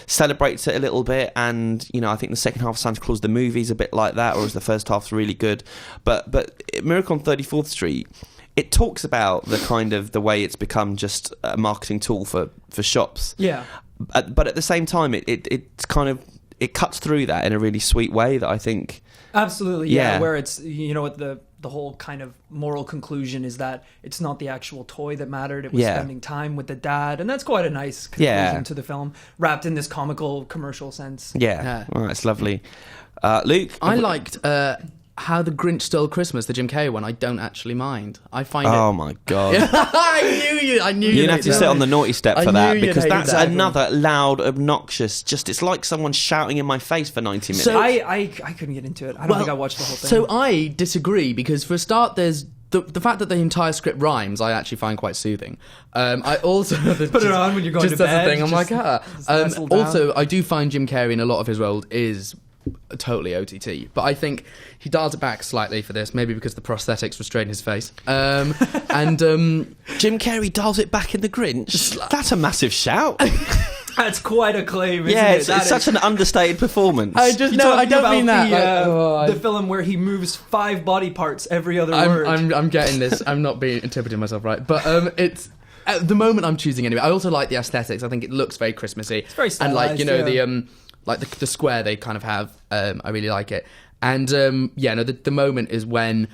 celebrates it a little bit. And I think the second half of Santa Claus the movie's a bit like that, whereas the first half's really good. But Miracle on 34th Street, it talks about the way it's become just a marketing tool for shops. Yeah. But at the same time, it cuts through that in a really sweet way that I think. Absolutely, yeah. Where it's the whole kind of moral conclusion is that it's not the actual toy that mattered. It was spending time with the dad, and that's quite a nice conclusion to the film, wrapped in this comical commercial sense. Yeah, well, that's lovely. Luke, I liked. How the Grinch Stole Christmas, the Jim Carrey one, I don't actually mind. I find it... Oh my god! I knew you'd have to sit on the naughty step for that, because that's another loud, obnoxious. Just it's like someone shouting in my face for 90 minutes. So I couldn't get into it. I don't think I watched the whole thing. So I disagree, because for a start, there's the fact that the entire script rhymes, I actually find quite soothing. I also put it on when you're going to bed. That's the thing. I'm like, also, I do find Jim Carrey in a lot of his roles is totally OTT, but I think he dialed it back slightly for this, maybe because the prosthetics restrained his face. And Jim Carrey dials it back in The Grinch. That's a massive shout. That's quite a claim, isn't it? It's such an understated performance. I don't mean that. The film where he moves 5 body parts every other word. I'm getting this. I'm not interpreting myself right, but it's. At the moment, I'm choosing anyway. I also like the aesthetics. I think it looks very Christmassy. It's very stylized, the square they kind of have, I really like it. And the moment is when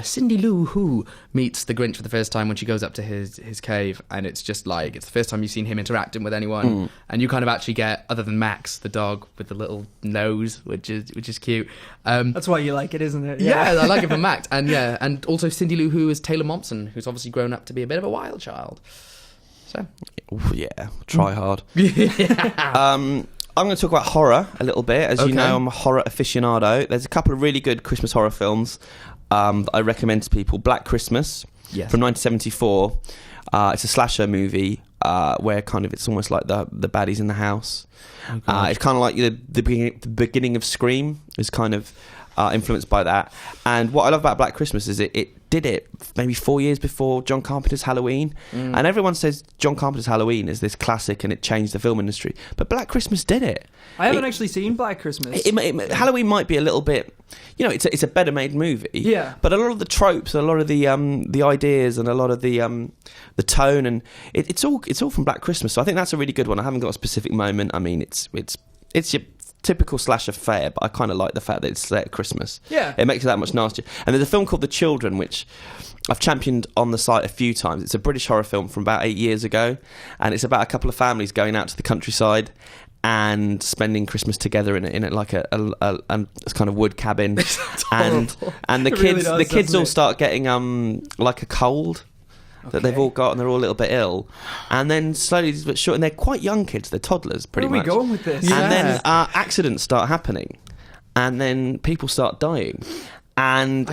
Cindy Lou Who meets the Grinch for the first time when she goes up to his cave, and it's just like it's the first time you've seen him interacting with anyone, and you kind of actually get, other than Max the dog with the little nose, which is cute. That's why you like it, isn't it? Yeah, I like it for Max, and also Cindy Lou Who is Taylor Momsen, who's obviously grown up to be a bit of a wild child. So, try hard. I'm going to talk about horror a little bit. As you know, I'm a horror aficionado. There's a couple of really good Christmas horror films that I recommend to people. Black Christmas from 1974. It's a slasher movie where it's almost like the baddies in the house. It's kind of like the beginning of Scream. It's kind of influenced by that. And what I love about Black Christmas is it did it maybe 4 years before John Carpenter's Halloween. And everyone says John Carpenter's Halloween is this classic and it changed the film industry. But Black Christmas did it. I haven't actually seen Black Christmas. Halloween might be a little bit, it's a better made movie. Yeah. But a lot of the tropes, a lot of the ideas, and a lot of the tone, and it's all from Black Christmas. So I think that's a really good one. I haven't got a specific moment. I mean, it's your typical slasher fare, but I kind of like the fact that it's set at Christmas. Yeah. It makes it that much nastier. And there's a film called The Children, which I've championed on the site a few times. It's a British horror film from about 8 years ago, and it's about a couple of families going out to the countryside and spending Christmas together in like a kind of wood cabin. And the kids all start getting like a cold. That they've all got, and they're all a little bit ill, and then slowly but surely, and they're quite young kids, they're toddlers pretty much. Where are we going with this? And then accidents start happening, and then people start dying, and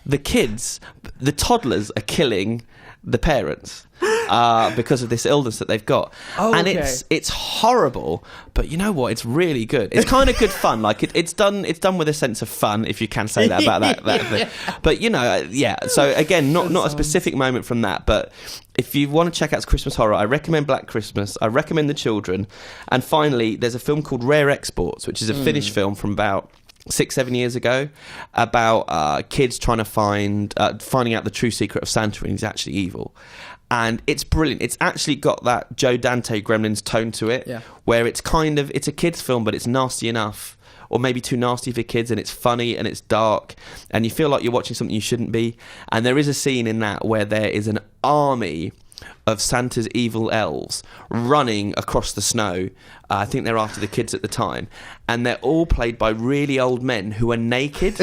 the kids, the toddlers, are killing the parents because of this illness that they've got. And it's horrible, but you know what, it's really good. It's kind of good fun. Like it's done with a sense of fun, if you can say that about that thing. But so again, not a specific moment from that, but if you want to check out Christmas horror, I recommend Black Christmas, I recommend The Children, and finally there's a film called Rare Exports, which is a Finnish film from about 6-7 years ago, about kids trying to finding out the true secret of Santa, and he's actually evil. And it's brilliant. It's actually got that Joe Dante Gremlins tone to it, where it's a kid's film, but it's nasty enough, or maybe too nasty for kids, and it's funny and it's dark, and you feel like you're watching something you shouldn't be. And there is a scene in that where there is an army of Santa's evil elves running across the snow. I think they're after the kids at the time, and they're all played by really old men who are naked.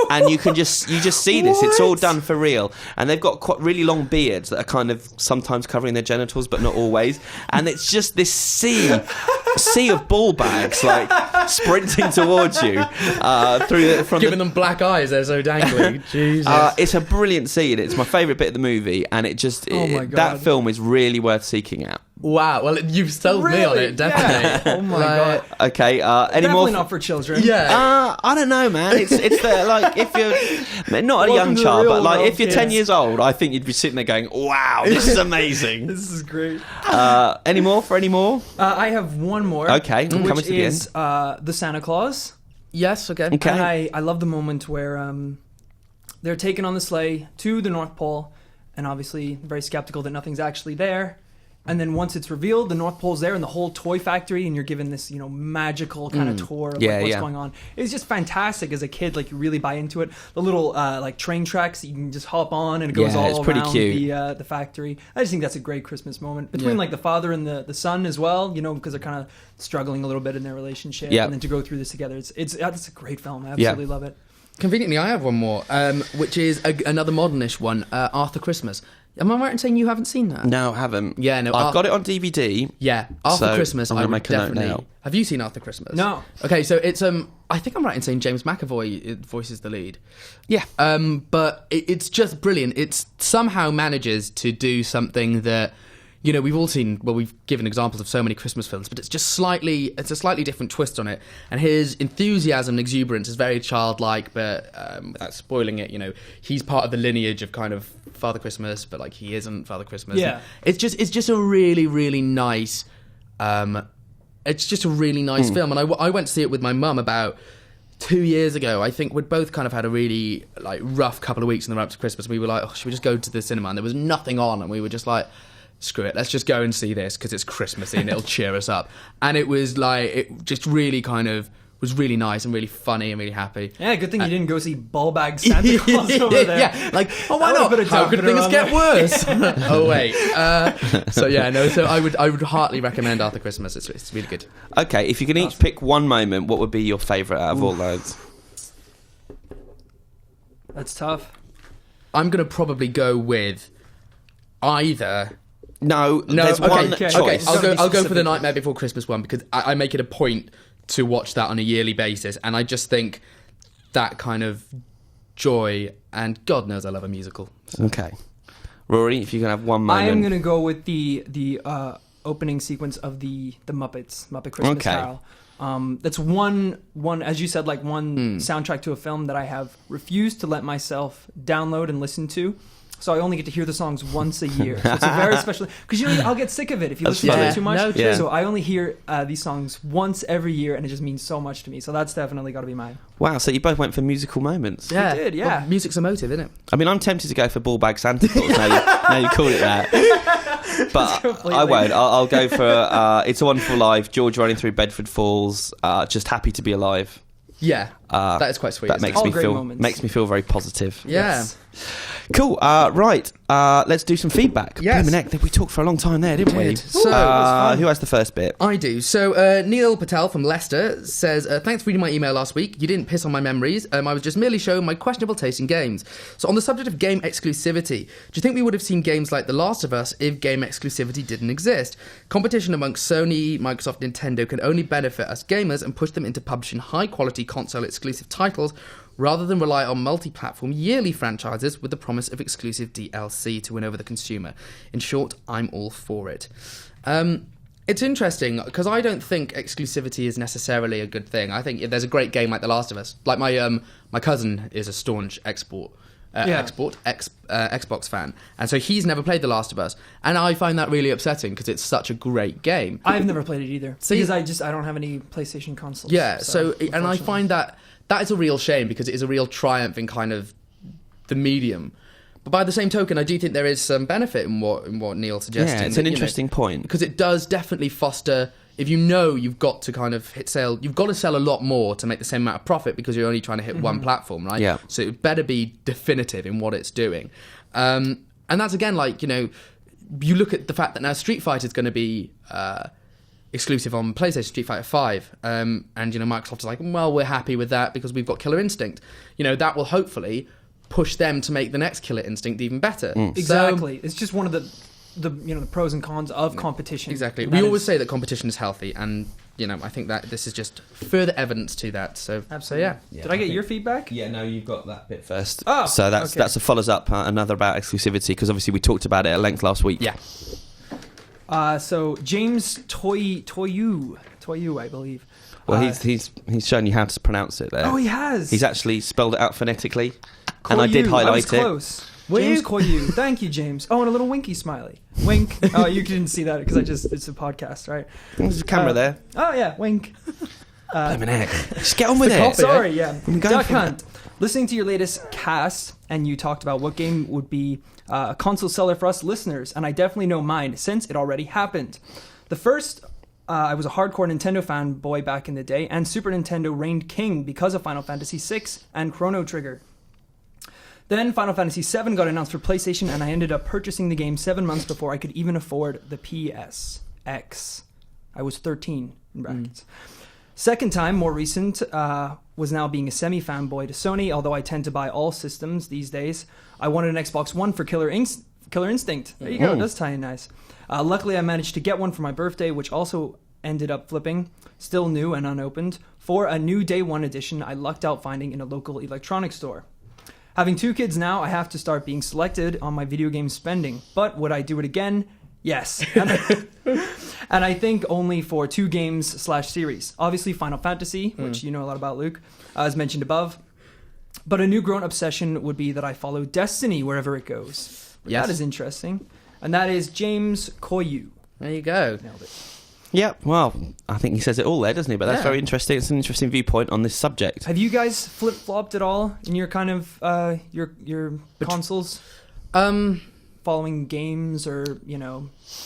And you just see this. It's all done for real, and they've got quite really long beards that are kind of sometimes covering their genitals, but not always. And it's just this sea of ball bags like sprinting towards you giving them black eyes. They're so dangly. Jesus. It's a brilliant scene. It's my favourite bit of the movie, and that film is really worth seeking out. Wow, well, you've sold me on it, definitely. Oh my god. Okay, definitely not for children. Yeah. I don't know, man. It's like if you're not a young child, but like if you're 10 years old, I think you'd be sitting there going, "Wow, this is amazing." This is great. Any more? I have one more. Okay, coming to the end. The Santa Claus. Yes. Okay. And I love the moment where they're taken on the sleigh to the North Pole, and obviously very skeptical that nothing's actually there. And then once it's revealed, the North Pole's there and the whole toy factory, and you're given this, magical kind of tour of what's going on. It's just fantastic as a kid. Like, you really buy into it. The little like train tracks that you can just hop on, and it goes all around the factory. I just think that's a great Christmas moment between like the father and the son as well. Because they're kind of struggling a little bit in their relationship, and then to go through this together, it's a great film. I absolutely love it. Conveniently, I have one more, which is another modernish one, Arthur Christmas. Am I right in saying you haven't seen that? No, I haven't. Yeah, no. I've got it on DVD. Yeah, Arthur Christmas. I'm I gonna would make a note definitely. now. Have you seen Arthur Christmas? No. Okay, so it's I think I'm right in saying James McAvoy voices the lead. Yeah. But it's just brilliant. It somehow manages to do something that, we've all seen. Well, we've given examples of so many Christmas films, but it's a slightly different twist on it. And his enthusiasm and exuberance is very childlike, but without spoiling it, he's part of the lineage of kind of Father Christmas, but like he isn't Father Christmas. Yeah. It's just a really, really nice. It's just a really nice film, and I went to see it with my mum about 2 years ago. I think we'd both kind of had a really like rough couple of weeks in the run up to Christmas. We were like, should we just go to the cinema? And there was nothing on, and we were just like, screw it, let's just go and see this because it's Christmassy and it'll cheer us up. And it was like, it just really kind of was really nice and really funny and really happy. Yeah, good thing you didn't go see Ballbag Santa Claus over there. Yeah, like, why not? How could things get worse? Oh wait. So I would heartily recommend Arthur Christmas. It's really good. Okay, if you can each pick one moment, what would be your favourite out of all those? That's tough. I'm gonna probably go with either. No, there's one choice. Okay, I'll go for the Nightmare Before Christmas one because I make it a point to watch that on a yearly basis, and I just think that kind of joy, and God knows I love a musical. So. Okay, Rory, if you can have one moment, I am going to go with the opening sequence of the Muppet Christmas Carol. That's one as you said, like one soundtrack to a film that I have refused to let myself download and listen to. So I only get to hear the songs once a year. So it's a very special, because I'll get sick of it if you listen to it too much. No, so I only hear these songs once every year, and it just means so much to me. So that's definitely got to be mine. Wow, so you both went for musical moments. Yeah, we did, yeah. Well, music's emotive, isn't it? I mean, I'm tempted to go for Ball Bag Santa Claus now you call it that. But I won't. I'll go for It's a Wonderful Life, George running through Bedford Falls, just happy to be alive. Yeah, that is quite sweet. That makes me feel very positive. Yeah. Yes. Cool. Right. Let's do some feedback. Yes. We talked for a long time there, didn't we? So, who has the first bit? I do. So Neil Patel from Leicester says, thanks for reading my email last week. You didn't piss on my memories. I was just merely showing my questionable taste in games. So on the subject of game exclusivity, do you think we would have seen games like The Last of Us if game exclusivity didn't exist? Competition amongst Sony, Microsoft, Nintendo can only benefit us gamers and push them into publishing high-quality console-exclusive titles rather than rely on multi-platform yearly franchises with the promise of exclusive DLC to win over the consumer. In short, I'm all for it. It's interesting, because I don't think exclusivity is necessarily a good thing. I think if there's a great game like The Last of Us, like my cousin is a staunch Xbox fan, and so he's never played The Last of Us, and I find that really upsetting because it's such a great game. I've never played it either, because I don't have any PlayStation consoles. Yeah, so and I find that is a real shame, because it is a real triumph in kind of the medium. But by the same token, I do think there is some benefit in what Neil suggested. Yeah, it's an interesting point, because it does definitely foster. If you've got to kind of you've got to sell a lot more to make the same amount of profit, because you're only trying to hit one platform, right? Yeah. So it better be definitive in what it's doing. And that's, again, like, you look at the fact that now Street Fighter is going to be exclusive on PlayStation, Street Fighter 5. And, Microsoft is like, well, we're happy with that because we've got Killer Instinct. That will hopefully push them to make the next Killer Instinct even better. Exactly. It's just one of the pros and cons of competition. Exactly. We always say that competition is healthy, and I think that this is just further evidence to that. So absolutely. Yeah. Did I get your feedback? Yeah, no, you've got that bit first. Oh, so that's a follows up another about exclusivity, because obviously we talked about it at length last week. Yeah. So James Toyu, I believe. Well, he's shown you how to pronounce it there. Oh, he has. He's actually spelled it out phonetically, Koyu. and I did highlight I was close. James Koyu. Thank you, James. Oh, and a little winky smiley. Wink. Oh, you didn't see that because it's a podcast, right? There's a camera there. Oh, yeah, wink. Blimmin' heck. Just get on with it. Sorry, yeah. Duck Hunt. Listening to your latest cast, and you talked about what game would be a console seller for us listeners, and I definitely know mine since it already happened. The first, I was a hardcore Nintendo fanboy back in the day, and Super Nintendo reigned king because of Final Fantasy VI and Chrono Trigger. Then Final Fantasy VII got announced for PlayStation, and I ended up purchasing the game 7 months before I could even afford the PSX. I was 13, in brackets. Second time, more recent, was now being a semi-fanboy to Sony, although I tend to buy all systems these days. I wanted an Xbox One for Killer Instinct. There you go, it does tie in nice. Luckily, I managed to get one for my birthday, which also ended up flipping, still new and unopened, for a new Day 1 edition I lucked out finding in a local electronics store. Having 2 kids now, I have to start being selected on my video game spending. But would I do it again? Yes. And I think only for 2 games/series. Obviously Final Fantasy, which you know a lot about, Luke, as mentioned above. But a new grown obsession would be that I follow Destiny wherever it goes. Yes. That is interesting. And that is James Koyu. There you go. Nailed it. Yeah, well, I think he says it all there, doesn't he? But that's very interesting. It's an interesting viewpoint on this subject. Have you guys flip-flopped at all in your kind of your consoles? Following games or,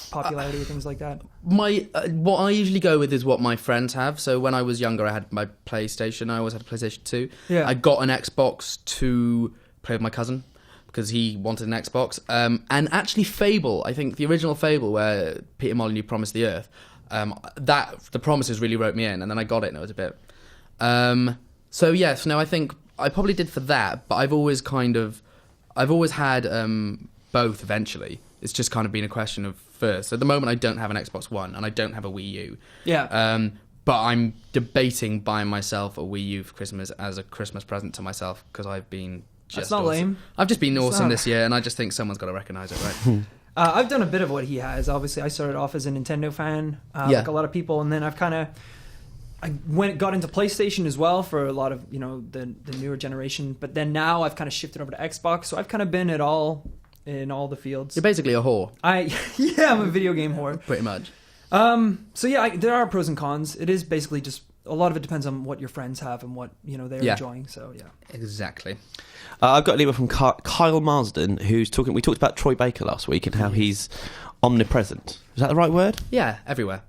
popularity or things like that? What I usually go with is what my friends have. So when I was younger, I had my PlayStation. I always had a PlayStation 2. Yeah. I got an Xbox to play with my cousin because he wanted an Xbox. And actually Fable, I think the original Fable where Peter Molyneux promised the Earth, the promises really wrote me in, and then I got it and it was a bit... so yes, no, I think I probably did for that, but I've always had both eventually. It's just kind of been a question of first. At the moment, I don't have an Xbox One and I don't have a Wii U. Yeah. But I'm debating buying myself a Wii U for Christmas as a Christmas present to myself because I've been just... That's not awesome. lame. I've just been awesome this year, and I just think someone's got to recognise it, right? I've done a bit of what he has. Obviously, I started off as a Nintendo fan, like a lot of people, and then I've kind of got into PlayStation as well for a lot of the newer generation, but then now I've kind of shifted over to Xbox, so I've kind of been in all the fields. You're basically a whore. I'm a video game whore, pretty much. So yeah, there are pros and cons. It is basically just a lot of it depends on what your friends have and what they're enjoying. So yeah, exactly. I've got an email from Kyle Marsden who's talking. We talked about Troy Baker last week and how he's omnipresent. Is that the right word? Yeah, everywhere.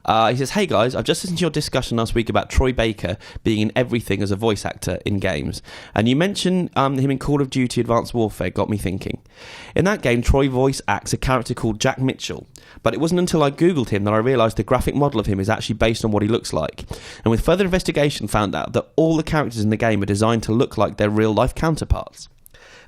He says, "Hey guys, I've just listened to your discussion last week about Troy Baker being in everything as a voice actor in games. And you mentioned him in Call of Duty Advanced Warfare got me thinking. In that game, Troy voice acts a character called Jack Mitchell. But it wasn't until I Googled him that I realised the graphic model of him is actually based on what he looks like. And with further investigation, found out that all the characters in the game are designed to look like their real-life counterparts.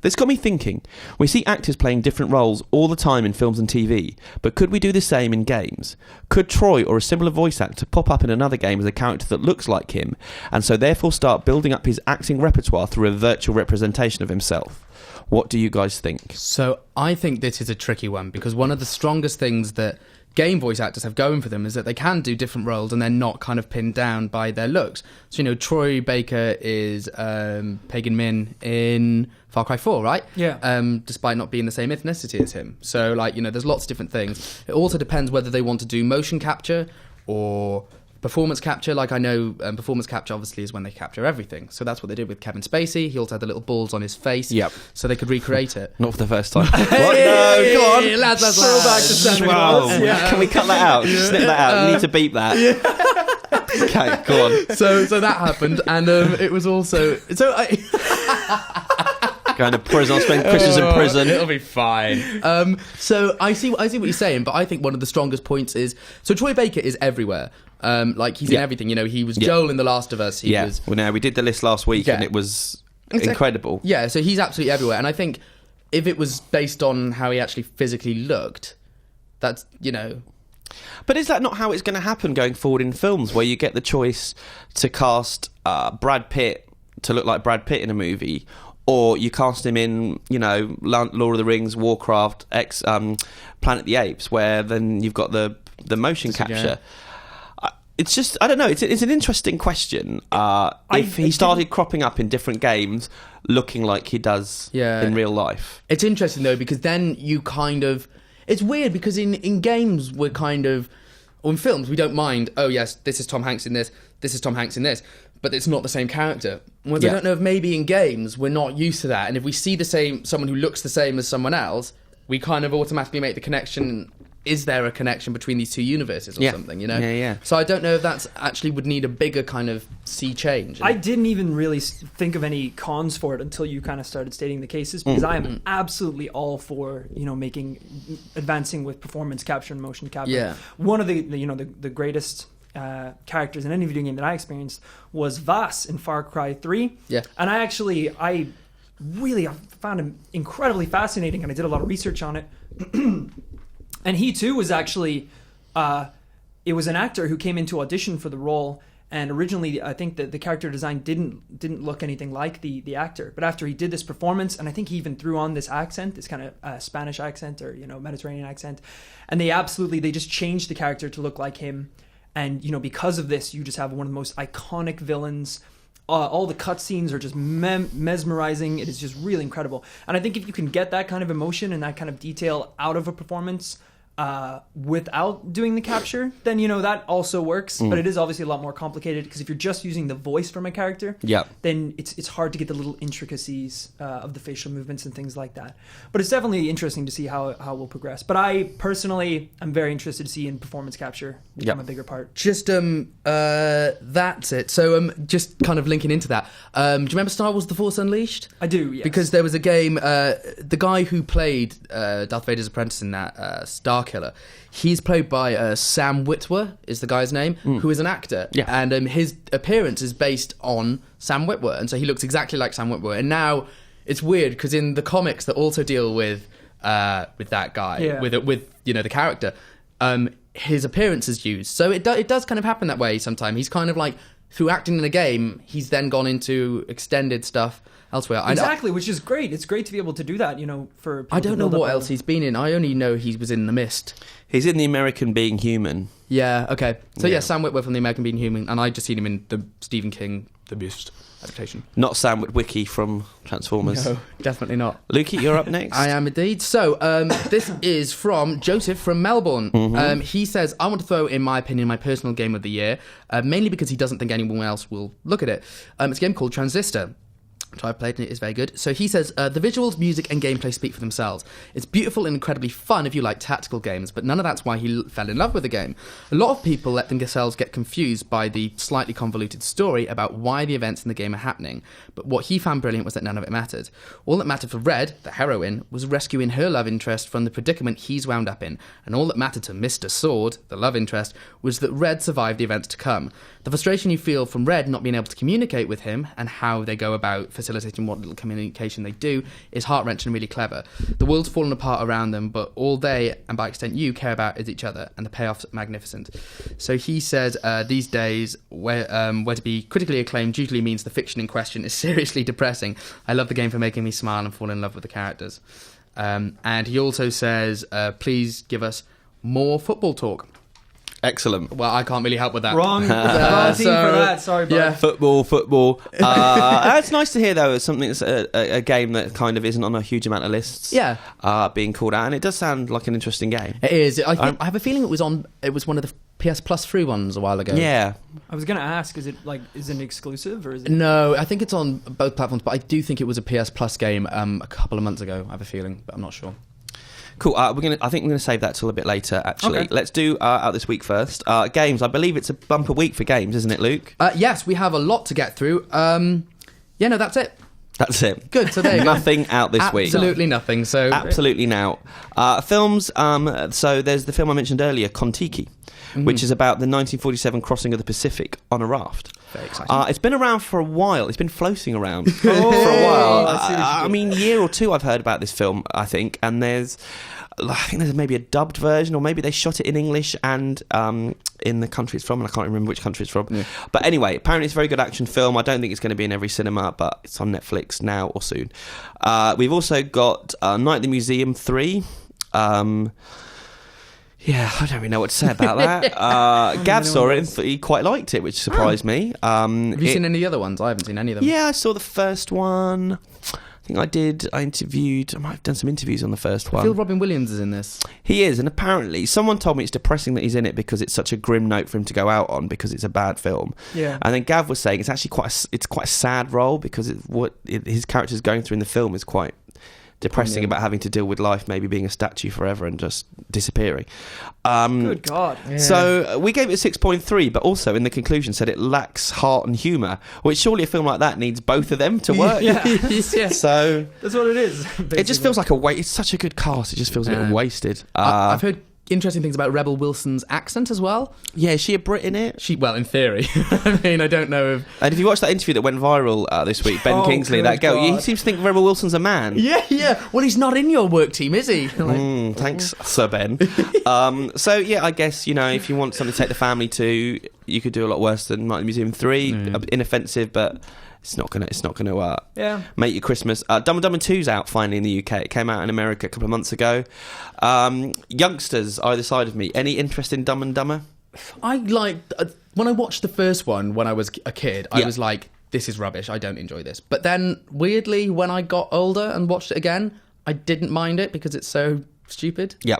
This got me thinking. We see actors playing different roles all the time in films and TV, but could we do the same in games? Could Troy or a similar voice actor pop up in another game as a character that looks like him, and so therefore start building up his acting repertoire through a virtual representation of himself? What do you guys think?" So I think this is a tricky one, because one of the strongest things that game voice actors have going for them is that they can do different roles and they're not kind of pinned down by their looks. So, Troy Baker is Pagan Min in Far Cry 4, right? Yeah. Despite not being the same ethnicity as him. So, there's lots of different things. It also depends whether they want to do motion capture or performance capture. Like, I know performance capture obviously is when they capture everything. So that's what they did with Kevin Spacey. He also had the little balls on his face. Yep. So they could recreate it. Not for the first time. What? No, go on. Lads. Back to Santa Wow. Claus. Yeah. Can we cut that out? Snip that out. You need to beep that. Okay, go on. So that happened, and it was also Going to prison. I'll spend Christmas in prison. It'll be fine. So I see what you're saying, but I think one of the strongest points is, so Troy Baker is everywhere. He's in everything. He was Joel in The Last of Us. He was. Well, now we did the list last week, and it was incredible. Yeah, so he's absolutely everywhere, and I think if it was based on how he actually physically looked, that's But is that not how it's going to happen going forward in films, where you get the choice to cast Brad Pitt to look like Brad Pitt in a movie, or you cast him in, Lord of the Rings, Warcraft, Planet of the Apes, where then you've got the motion capture. It's just, I don't know, it's an interesting question. If he started cropping up in different games, looking like he does in real life. It's interesting, though, because then you kind of... It's weird, because in games, we're kind of... Or in films, we don't mind, oh, yes, this is Tom Hanks in this is Tom Hanks in this, but it's not the same character. Whereas I don't know if maybe in games, we're not used to that, and if we see someone who looks the same as someone else, we kind of automatically make the connection... Is there a connection between these two universes or something, Yeah. So I don't know if that's actually would need a bigger kind of sea change. I didn't even really think of any cons for it until you kind of started stating the cases, because I am absolutely all for, advancing with performance capture and motion capture. Yeah. One of the greatest characters in any video game that I experienced was Vaas in Far Cry 3. Yeah. And I found him incredibly fascinating, and I did a lot of research on it. And he too was actually, it was an actor who came into audition for the role, and originally I think that the character design didn't look anything like the actor. But after he did this performance, and I think he even threw on this accent, this kind of Spanish accent or Mediterranean accent, and they just changed the character to look like him. And because of this, you just have one of the most iconic villains. All the cutscenes are just mesmerizing. It is just really incredible. And I think if you can get that kind of emotion and that kind of detail out of a performance without doing the capture, then that also works. But it is obviously a lot more complicated, because if you're just using the voice from a character, then it's hard to get the little intricacies of the facial movements and things like that. But it's definitely interesting to see how we'll progress. But I personally am very interested to see in performance capture become a bigger part. Just that's it. So just kind of linking into that. Do you remember Star Wars: The Force Unleashed? I do, yes. Because there was a game. The guy who played Darth Vader's apprentice in that, Starkiller, he's played by Sam Witwer, is the guy's name, who is an actor. Yeah. And his appearance is based on Sam Witwer, and so he looks exactly like Sam Witwer. And now it's weird, because in the comics that also deal with that guy, with the character, his appearance is used. So it does kind of happen that way sometimes. He's kind of like through acting in a game, he's then gone into extended stuff elsewhere. Exactly, which is great. It's great to be able to do that, for people I don't know what else he's been in. I only know he was in The Mist. He's in The American Being Human. Yeah, okay. So yeah, Sam Witwer from The American Being Human, and I just seen him in the Stephen King The Mist adaptation. Not Sam Witwicky from Transformers. No, definitely not. Lukey, you're up next. I am indeed. So this is from Joseph from Melbourne. Mm-hmm. He says, I want to throw, in my opinion, my personal game of the year, mainly because he doesn't think anyone else will look at it. It's a game called Transistor, which I've played and it is very good. So he says, the visuals, music and gameplay speak for themselves. It's beautiful and incredibly fun if you like tactical games, but none of that's why he fell in love with the game. A lot of people let themselves get confused by the slightly convoluted story about why the events in the game are happening, but what he found brilliant was that none of it mattered. All that mattered for Red, the heroine, was rescuing her love interest from the predicament he's wound up in, and all that mattered to Mr. Sword, the love interest, was that Red survived the events to come. The frustration you feel from Red not being able to communicate with him and how they go about facilitating what little communication they do is heart-wrenching and really clever. The world's fallen apart around them, but all they, and by extent you, care about is each other, and the payoff's magnificent. So he says these days, where to be critically acclaimed usually means the fiction in question is seriously depressing. I love the game for making me smile and fall in love with the characters. And he also says, please give us more football talk. Excellent. Well, I can't really help with that. Wrong team for that. Sorry, bud. Yeah. Football. It's nice to hear, though, it's something that's a game that kind of isn't on a huge amount of lists. Yeah. Being called out, and it does sound like an interesting game. It is. I have a feeling it was one of the PS Plus free ones a while ago. Yeah. I was going to ask, is it exclusive or is it? No, I think it's on both platforms, but I do think it was a PS Plus game a couple of months ago. I have a feeling, but I'm not sure. Cool. I think we're gonna save that till a bit later. Actually, let's do out this week first. Games. I believe it's a bumper week for games, isn't it, Luke? Yes, we have a lot to get through. That's it. That's it. Good. So there you go. Nothing out this week. Absolutely nothing. So absolutely now. Films. So there's the film I mentioned earlier, Kon-Tiki, which is about the 1947 crossing of the Pacific on a raft. Very exciting. It's been around for a while. It's been floating around for a while. I mean, year or two I've heard about this film, I think, and there's maybe a dubbed version, or maybe they shot it in English and in the country it's from, and I can't remember which country it's from. Yeah. But anyway, apparently it's a very good action film. I don't think it's going to be in every cinema, but it's on Netflix now or soon. We've also got Night at the Museum 3. Yeah, I don't really know what to say about that. Gav saw it and he quite liked it, which surprised me. Have you seen any of the other ones? I haven't seen any of them. Yeah, I saw the first one. I think I did. I might have done some interviews on the first one. I feel Robin Williams is in this. He is, and apparently someone told me it's depressing that he's in it because it's such a grim note for him to go out on because it's a bad film. Yeah. And then Gav was saying it's actually quite a sad role because his character's going through in the film is quite depressing about having to deal with life maybe being a statue forever and just disappearing. Good God. Yeah. So we gave it a 6.3, but also in the conclusion said it lacks heart and humour, which surely a film like that needs both of them to work. Yeah. So that's what it is. Basically. It just feels like a waste. It's such a good cast. It just feels a bit wasted. I've heard interesting things about Rebel Wilson's accent as well. Yeah, is she a Brit in it? Well, in theory. I mean, I don't know if... And if you watched that interview that went viral this week, Ben Kingsley, that girl, he seems to think Rebel Wilson's a man. Yeah. Well, he's not in your work team, is he? Thanks, Sir Ben. So, yeah, I guess, if you want something to take the family to, you could do a lot worse than Night at the Museum 3. Inoffensive, but... It's not gonna make your Christmas. Dumb and Dumber 2's out finally in the UK. It came out in America a couple of months ago. Youngsters either side of me, any interest in Dumb and Dumber? I when I watched the first one when I was a kid, I was like, this is rubbish, I don't enjoy this. But then weirdly when I got older and watched it again, I didn't mind it because it's so stupid. Yeah.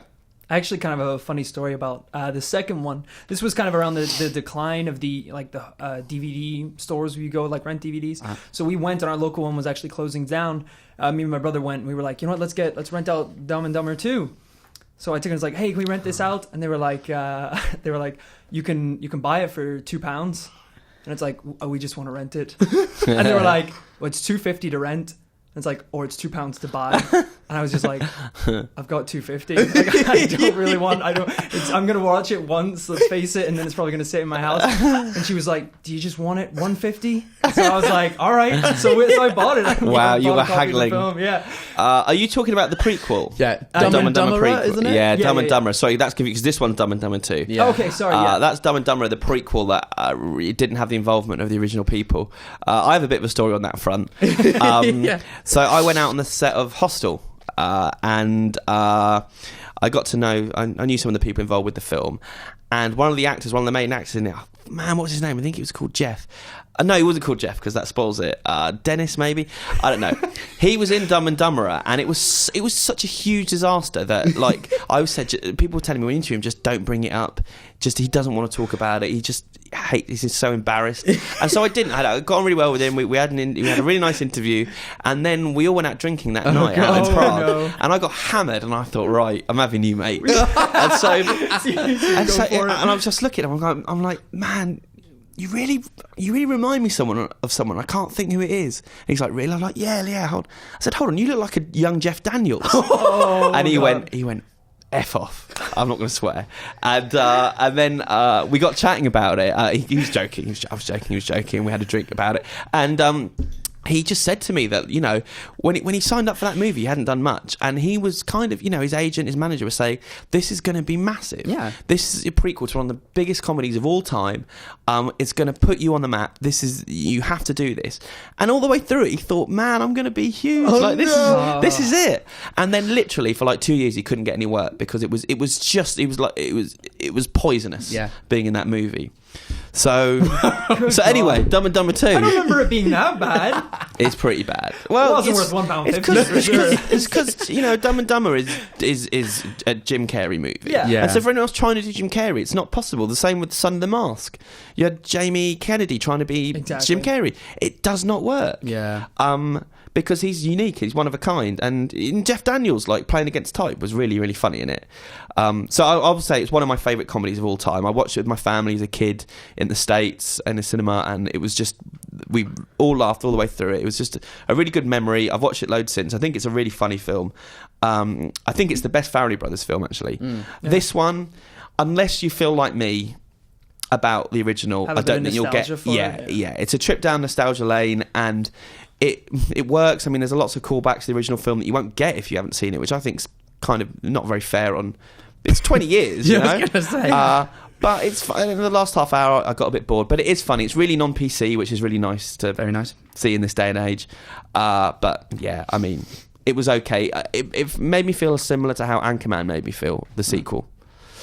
I actually kind of have a funny story about the second one. This was kind of around the decline of the DVD stores where you go rent DVDs. So we went, and our local one was actually closing down. Me and my brother went, and we were like, you know what, let's rent out Dumb and Dumber 2. So I took it and was like, hey, can we rent this out? And they were like, you can buy it for £2. And it's like, oh, we just want to rent it. And they were like, well, it's $2.50 to rent. And it's like, or it's £2 to buy. And I was just like, I've got 250. Like, I don't really want. I'm gonna watch it once. Let's face it, and then it's probably gonna sit in my house. And she was like, "Do you just want it 150?" So I was like, "All right." So I bought it. Wow, you were haggling. Yeah. Are you talking about the prequel? Yeah, Dumb and Dumber prequel, isn't it? Yeah, Dumb and Dumber. Sorry, that's because this one's Dumb and Dumber 2. Yeah. Okay, sorry. Yeah. That's Dumb and Dumber, the prequel that didn't have the involvement of the original people. I have a bit of a story on that front. So I went out on the set of Hostel. And I got to know, I knew some of the people involved with the film, and one of the main actors in it, man, what was his name? I think it was called Jeff. No, he wasn't called Jeff because that spoils it. Dennis, maybe? I don't know. He was in Dumb and Dumberer, and it was such a huge disaster that, like, I always said, people were telling me when into him, just don't bring it up. Just, he doesn't want to talk about it. He just hates. He's so embarrassed. And so I didn't. I got on really well with him. We had we had a really nice interview, and then we all went out drinking that night out in Prague. No. And I got hammered, and I thought, right, I'm having you, mate. and I was just looking at him. I'm like, man. You really remind me of someone. I can't think who it is. And he's like, really? I'm like, yeah. I said, hold on, you look like a young Jeff Daniels. And he went, F off. I'm not going to swear. And then we got chatting about it. He was joking. I was joking. He was joking. We had a drink about it. And he just said to me that, you know, when he signed up for that movie, he hadn't done much. And he was kind of, you know, his agent, his manager was saying, this is going to be massive. Yeah. This is a prequel to one of the biggest comedies of all time. It's going to put you on the map. You have to do this. And all the way through it, he thought, man, I'm going to be huge. This is it. And then literally for like 2 years, he couldn't get any work because it was poisonous being in that movie. So anyway, Dumb and Dumber 2. I don't remember it being that bad. It's pretty bad. Well, it wasn't worth £1.50. It's because you know, Dumb and Dumber is a Jim Carrey movie. Yeah. And so for anyone else trying to do Jim Carrey, it's not possible. The same with Son of the Mask. You had Jamie Kennedy trying to be Jim Carrey. It does not work. Yeah. Because he's unique, he's one of a kind, and Jeff Daniels, like, playing against type was really, really funny in it. So I would say it's one of my favourite comedies of all time. I watched it with my family as a kid in the States in the cinema, and it was just, we all laughed all the way through it. It was just a really good memory. I've watched it loads since. I think it's a really funny film. I think it's the best Farrelly Brothers film, actually. This one, unless you feel like me about the original, I don't think you'll get. Yeah. It's a trip down nostalgia lane, and it works. I mean, there's lots of callbacks to the original film that you won't get if you haven't seen it, which I think's kind of not very fair on. It's 20 years, you know. I was gonna say. But it's fun. In the last half hour, I got a bit bored, but it is funny. It's really non-PC, which is really nice to see in this day and age. But yeah, I mean, it was okay. It made me feel similar to how Anchorman made me feel, the sequel.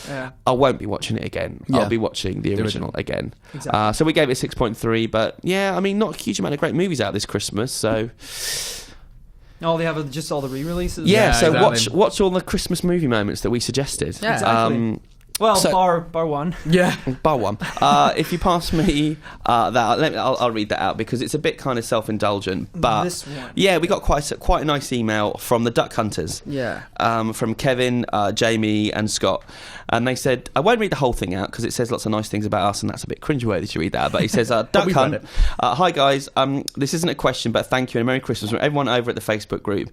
Yeah. I won't be watching it again. I'll be watching the original again. Exactly. So we gave it 6.3, but yeah, I mean, not a huge amount of great movies out this Christmas, so... Oh, they have just all the re-releases? Yeah, so exactly. watch all the Christmas movie moments that we suggested. Yeah, exactly. Bar one. Yeah. Bar one. If you pass me that, I'll read that out because it's a bit kind of self-indulgent. But this one. Yeah, we got quite a nice email from the Duck Hunters. Yeah. From Kevin, Jamie and Scott. And they said, I won't read the whole thing out because it says lots of nice things about us and that's a bit cringeworthy to read that. But he says, Duck Hunt. Hi guys, this isn't a question, but thank you and Merry Christmas from everyone over at the Facebook group.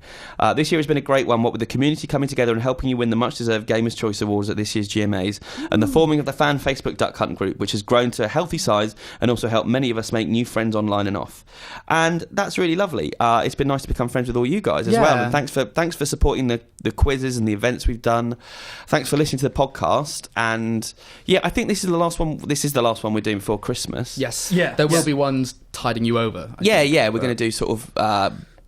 This year has been a great one, what with the community coming together and helping you win the much-deserved Gamers' Choice Awards at this year's GMAs. And the forming of the fan Facebook Duck Hunt group, which has grown to a healthy size and also helped many of us make new friends online and off. And that's really lovely. It's been nice to become friends with all you guys as well. And thanks for supporting the quizzes and the events we've done. Thanks for listening to the podcast. And yeah, I think this is the last one. This is the last one we're doing before Christmas. Yes. Yeah. There will be ones tiding you over. We're going to do sort of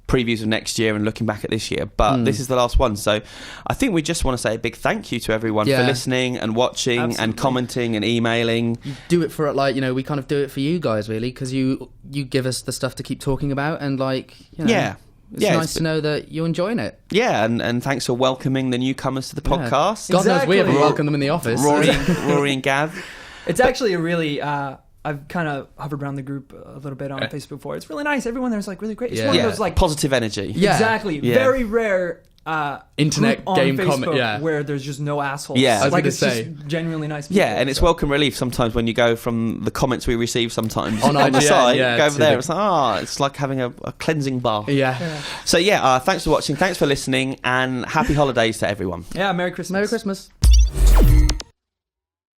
previews of next year and looking back at this year, but this is the last one, so I think we just want to say a big thank you to everyone for listening and watching and commenting and emailing. You do it for we kind of do it for you guys really, because you give us the stuff to keep talking about, and it's nice to know that you're enjoying it. Yeah, and thanks for welcoming the newcomers to the podcast. God knows we haven't welcomed them in the office. Rory and Gav. It's actually a really I've kind of hovered around the group a little bit on Facebook before. It's really nice. Everyone there's like really great. It's one of those like positive energy. Yeah. Exactly. Yeah. Very rare internet game comment where there's just no assholes. Yeah, I was like it's just genuinely nice people. Yeah, and it's welcome relief sometimes when you go from the comments we receive sometimes on the IGN, site, go over there, it's like having a cleansing bath. Yeah. So thanks for watching, thanks for listening, and happy holidays to everyone. Yeah, Merry Christmas. Merry Christmas.